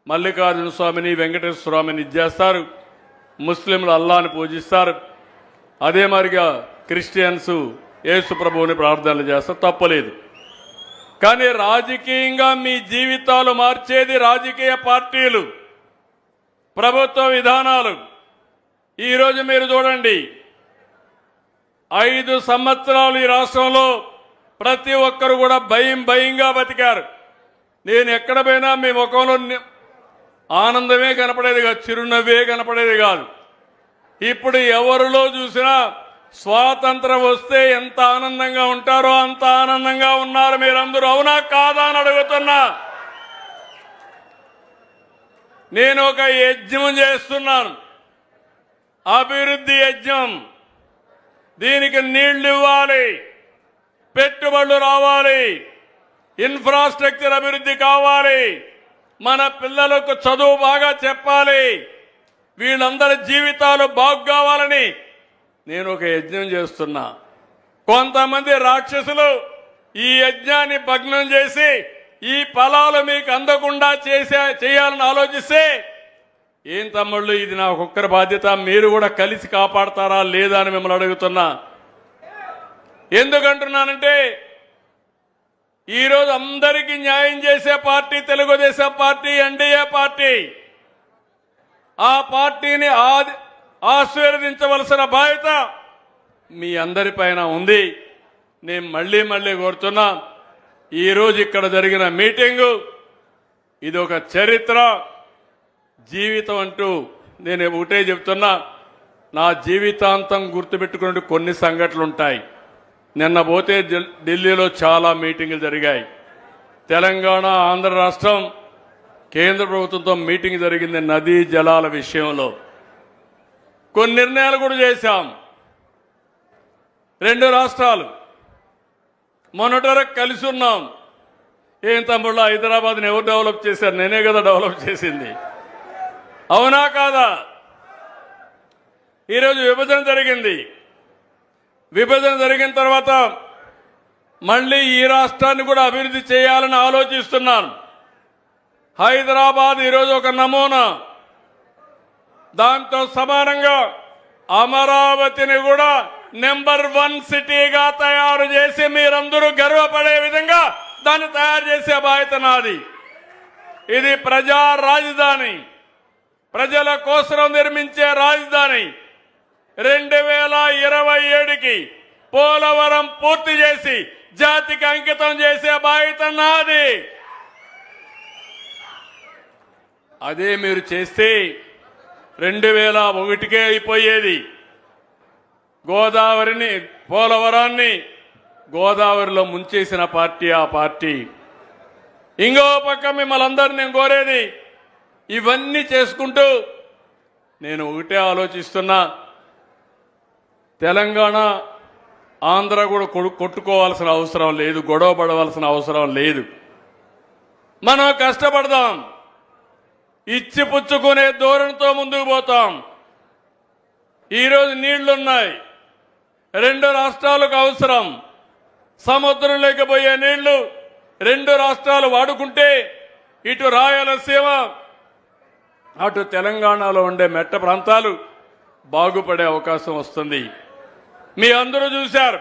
మల్లికార్జున స్వామిని, వెంకటేశ్వర స్వామిని ఇచ్చేస్తారు, ముస్లింలు అల్లాని పూజిస్తారు, అదే మరిగా క్రిస్టియన్స్ యేసు ప్రభువుని ప్రార్థనలు చేస్తారు, తప్పలేదు. కానీ రాజకీయంగా మీ జీవితాలు మార్చేది రాజకీయ పార్టీలు, ప్రభుత్వ విధానాలు. ఈరోజు మీరు చూడండి, 5 సంవత్సరాలు ఈ రాష్ట్రంలో ప్రతి ఒక్కరు కూడా భయంగా బతికారు. నేను ఎక్కడ పోయినా మీ ముఖంలో ఆనందమే కనపడేది కాదు, చిరునవ్వే కనపడేది కాదు. ఇప్పుడు ఎవరిలో చూసినా స్వాతంత్రం వస్తే ఎంత ఆనందంగా ఉంటారో అంత ఆనందంగా ఉన్నారు మీరందరూ. అవునా కాదా అని అడుగుతున్నా. నేను ఒక యజ్ఞం చేస్తున్నాను, అభివృద్ధి యజ్ఞం. దీనికి నీళ్లు ఇవ్వాలి, పెట్టుబడులు రావాలి, ఇన్ఫ్రాస్ట్రక్చర్ అభివృద్ధి కావాలి, మన పిల్లలకు చదువు బాగా చెప్పాలి, వీళ్ళందరి జీవితాలు బాగు కావాలని నేను ఒక యజ్ఞం చేస్తున్నా. కొంతమంది రాక్షసులు ఈ యజ్ఞాన్ని భగ్నం చేసి ఈ ఫలాలు మీకు అందకుండా చేయాలని ఆలోచిస్తే, ఏం తమ్ముళ్ళు, ఇది నా ఒక్కరి బాధ్యత, మీరు కూడా కలిసి కాపాడతారా లేదా అని మిమ్మల్ని అడుగుతున్నా. ఎందుకంటున్నానంటే, ఈరోజు అందరికీ న్యాయం చేసే party Telugu Desam party, NDA party. ఆ పార్టీని ఆశీర్వదించవలసిన బాధ్యత మీ అందరిపైన ఉంది. నేను మళ్ళీ కోరుతున్నా, ఈరోజు ఇక్కడ జరిగిన మీటింగు ఇది ఒక చరిత్ర, జీవితం అంటూ నేను ఒకటే చెప్తున్నా. నా జీవితాంతం గుర్తుపెట్టుకునే కొన్ని సంఘటనలు ఉంటాయి. నిన్న పోతే ఢిల్లీలో చాలా మీటింగులు జరిగాయి. తెలంగాణ, ఆంధ్ర రాష్ట్రం, కేంద్ర ప్రభుత్వంతో మీటింగ్ జరిగింది నదీ జలాల విషయంలో. కొన్ని నిర్ణయాలు కూడా చేశాం. 2 రాష్ట్రాలు మొన్నటి వరకు కలిసి ఉన్నాం. ఏం తమ్ముళ్ళు, హైదరాబాద్ని ఎవరు డెవలప్ చేశారు? నేనే కదా డెవలప్ చేసింది. అవునా కాదా? ఈరోజు విభజన జరిగింది. విభజన జరిగిన తర్వాత మళ్ళీ ఈ రాష్ట్రాన్ని కూడా అభివృద్ధి చేయాలని ఆలోచిస్తున్నాను. హైదరాబాద్ ఈరోజు ఒక నమూనా. దాంతో సమానంగా అమరావతిని కూడా నెంబర్ 1 సిటీగా తయారు చేసి మీరందరూ గర్వపడే విధంగా దాన్ని తయారు చేసే బాధ్యత నాది. ఇది ప్రజా రాజధాని, ప్రజల కోసం నిర్మించే రాజధాని. 2027కి పోలవరం పూర్తి చేసి జాతికి అంకితం చేసే బాధ్యత నాది. అదే మీరు చేస్తే 2001కే అయిపోయేది. గోదావరిని, పోలవరాన్ని గోదావరిలో ముంచేసిన పార్టీ ఆ పార్టీ. ఇంకో పక్క మిమ్మల్ని అందరినీ నేను కోరేది, ఇవన్నీ చేసుకుంటూ నేను ఒకటే ఆలోచిస్తున్నా, తెలంగాణ, ఆంధ్ర కూడా కొట్టుకోవాల్సిన అవసరం లేదు, గొడవ పడవలసిన అవసరం లేదు. మనం కష్టపడదాం, ఇచ్చి పుచ్చుకునే ధోరణితో ముందుకు పోతాం. ఈరోజు నీళ్లున్నాయి, 2 రాష్ట్రాలకు అవసరం. సముద్రం లేకపోయే నీళ్లు 2 రాష్ట్రాలు వాడుకుంటే ఇటు రాయలసీమ, అటు తెలంగాణలో ఉండే మెట్ట ప్రాంతాలు బాగుపడే అవకాశం వస్తుంది. మీ అందరూ చూశారు,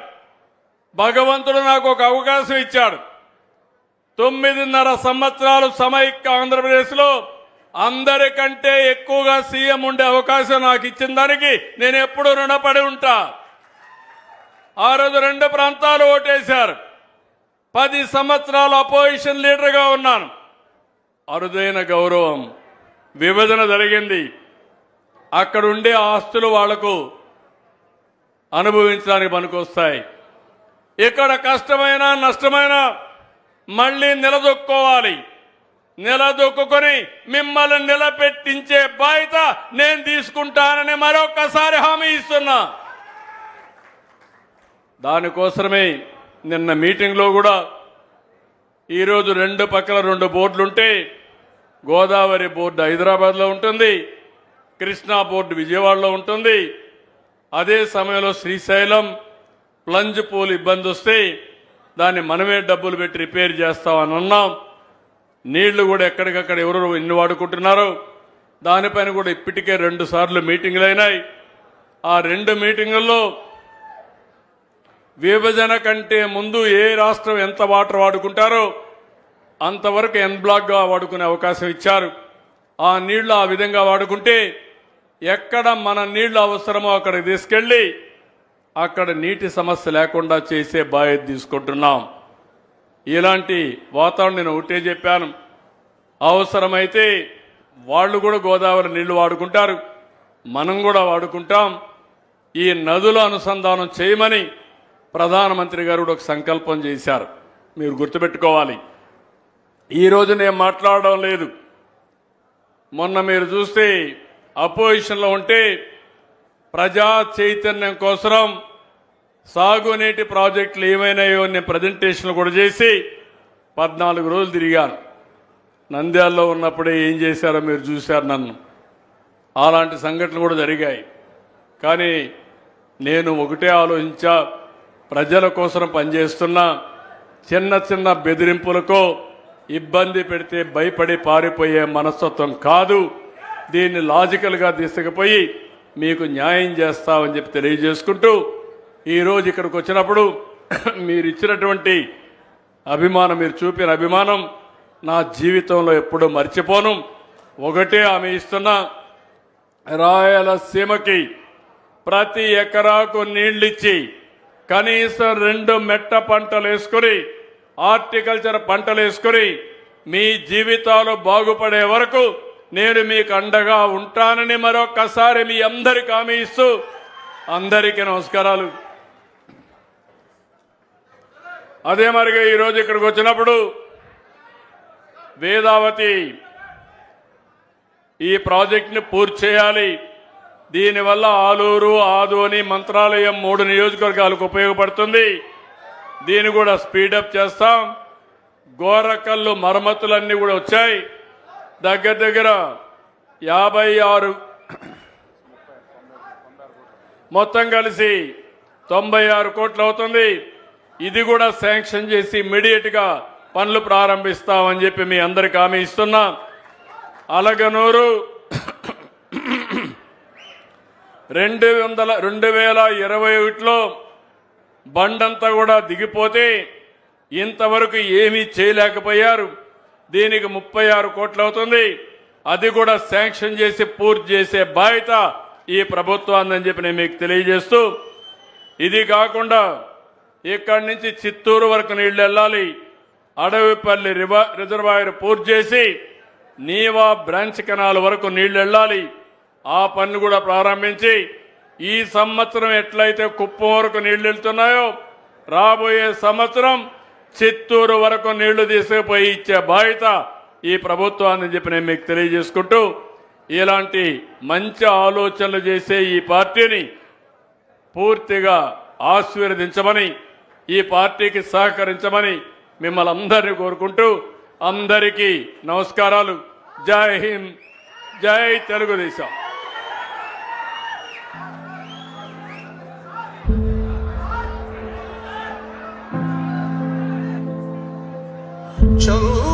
భగవంతుడు నాకు ఒక అవకాశం ఇచ్చాడు. 9.5 సంవత్సరాలు సమైక్య ఆంధ్రప్రదేశ్లో అందరికంటే ఎక్కువగా సీఎం ఉండే అవకాశం నాకు ఇచ్చిన దానికి నేను ఎప్పుడూ రుణపడి ఉంటా. ఆ రోజు 2 ప్రాంతాలు ఓటేశారు. 10 సంవత్సరాలు అపోజిషన్ లీడర్గా ఉన్నాను. అరుదైన గౌరవం. విభజన జరిగింది. అక్కడ ఉండే ఆస్తులు వాళ్లకు అనుభవించడానికి పనికొస్తాయి. ఇక్కడ కష్టమైన నష్టమైన మళ్ళీ నిలదొక్కోవాలి. నిలదొక్కుని మిమ్మల్ని నిలబెట్టించే బాధ్యత నేను తీసుకుంటానని మరొకసారి హామీ ఇస్తున్నా. దానికోసమే నిన్న మీటింగ్లో కూడా ఈరోజు 2 పక్కల 2 బోర్డులుంటే గోదావరి బోర్డు హైదరాబాద్లో ఉంటుంది, కృష్ణా బోర్డు విజయవాడలో ఉంటుంది. అదే సమయంలో శ్రీశైలం ప్లంజ్ పూల్ ఇబ్బంది వస్తే దాన్ని మనమే డబ్బులు పెట్టి రిపేర్ చేస్తామని అన్నాం. నీళ్లు కూడా ఎక్కడికక్కడ ఎవరు ఎన్ని వాడుకుంటున్నారో దానిపైన కూడా ఇప్పటికే 2 సార్లు మీటింగులు అయినాయి. ఆ 2 మీటింగుల్లో విభజన కంటే ముందు ఏ రాష్ట్రం ఎంత వాటర్ వాడుకుంటారో అంతవరకు ఎన్ బ్లాక్గా వాడుకునే అవకాశం ఇచ్చారు. ఆ నీళ్లు ఆ విధంగా వాడుకుంటే ఎక్కడ మన నీళ్లు అవసరమో అక్కడికి తీసుకెళ్లి అక్కడ నీటి సమస్య లేకుండా చేసే బాధ్యత తీసుకుంటున్నాం. ఇలాంటి వాతావరణం నేను ఒకటే చెప్పాను. అవసరమైతే వాళ్ళు కూడా గోదావరి నీళ్లు వాడుకుంటారు, మనం కూడా వాడుకుంటాం. ఈ నదుల అనుసంధానం చేయమని ప్రధానమంత్రి గారు కూడా ఒక సంకల్పం చేశారు. మీరు గుర్తుపెట్టుకోవాలి. ఈరోజు నేను మాట్లాడడం లేదు. మొన్న మీరు చూస్తే అపోజిషన్లో ఉంటే ప్రజా చైతన్యం కోసం సాగునీటి ప్రాజెక్టులు ఏమైనాయో నేను ప్రజెంటేషన్లు కూడా చేసి 14 రోజులు తిరిగాను. నంద్యాలలో ఉన్నప్పుడే ఏం చేశారో మీరు చూశారు నన్ను. అలాంటి సంఘటనలు కూడా జరిగాయి. కానీ నేను ఒకటే ఆలోచించా, ప్రజల కోసం పనిచేస్తున్నా. చిన్న చిన్న బెదిరింపులకో ఇబ్బంది పెడితే భయపడి పారిపోయే మనస్తత్వం కాదు. దీన్ని లాజికల్గా తీసుకుపోయి మీకు న్యాయం చేస్తామని చెప్పి తెలియజేసుకుంటూ ఈరోజు ఇక్కడికి వచ్చినప్పుడు మీరు ఇచ్చినటువంటి అభిమానం, మీరు చూపిన అభిమానం నా జీవితంలో ఎప్పుడూ మర్చిపోను. ఒకటే హామీ ఇస్తున్నా, రాయలసీమకి ప్రతి ఎకరాకు నీళ్ళిచ్చి కనీసం 2 మెట్ట పంటలు వేసుకొని హార్టికల్చర్ పంటలు వేసుకొని మీ జీవితాలు బాగుపడే వరకు నేను మీకు అండగా ఉంటానని మరొకసారి మీ అందరికీ హామీ ఇస్తూ అందరికీ నమస్కారాలు. అదే మరిగా ఈరోజు ఇక్కడికి వచ్చినప్పుడు వేదావతి ఈ ప్రాజెక్టుని పూర్తి చేయాలి. దీనివల్ల ఆలూరు, ఆదోని, మంత్రాలయం 3 నియోజకవర్గాలకు ఉపయోగపడుతుంది. దీన్ని కూడా స్పీడప్ చేస్తాం. గోరకల్లు మరమ్మతులన్నీ కూడా వచ్చాయి. దగ్గర దగ్గర 56 మొత్తం కలిసి 96 కోట్లు అవుతుంది. ఇది కూడా శాంక్షన్ చేసి ఇమ్మీడియట్ గా పనులు ప్రారంభిస్తామని చెప్పి మీ అందరికి హామీ ఇస్తున్నా. అలగనూరు 2021లో బండంతా కూడా దిగిపోతే ఇంతవరకు ఏమీ చేయలేకపోయారు. దీనికి 36 కోట్లు అవుతుంది. అది కూడా శాంక్షన్ చేసి పూర్తి చేసే బాధ్యత ఈ ప్రభుత్వాన్ని చెప్పి నేను మీకు తెలియజేస్తూ, ఇది కాకుండా ఇక్కడి నుంచి చిత్తూరు వరకు నీళ్లు వెళ్ళాలి. అడవిపల్లి రిజర్వాయర్ పూర్తి చేసి నీవా బ్రాంచ్ కెనాల్ వరకు నీళ్లు వెళ్ళాలి. ఆ పనులు కూడా ప్రారంభించి ఈ సంవత్సరం ఎట్లయితే కుప్పం వరకు నీళ్లు వెళ్తున్నాయో రాబోయే సంవత్సరం చిత్తూరు వరకు నీళ్లు తీసుకుపోయి ఇచ్చే బాధ్యత ఈ ప్రభుత్వాన్ని చెప్పి నేను మీకు తెలియజేసుకుంటూ, ఇలాంటి మంచి ఆలోచనలు చేసే ఈ పార్టీని పూర్తిగా ఆశీర్వదించమని, ఈ పార్టీకి సహకరించమని మిమ్మల్ని అందరినీ కోరుకుంటూ అందరికీ నమస్కారాలు. జై హింద్, జై తెలుగుదేశం. Show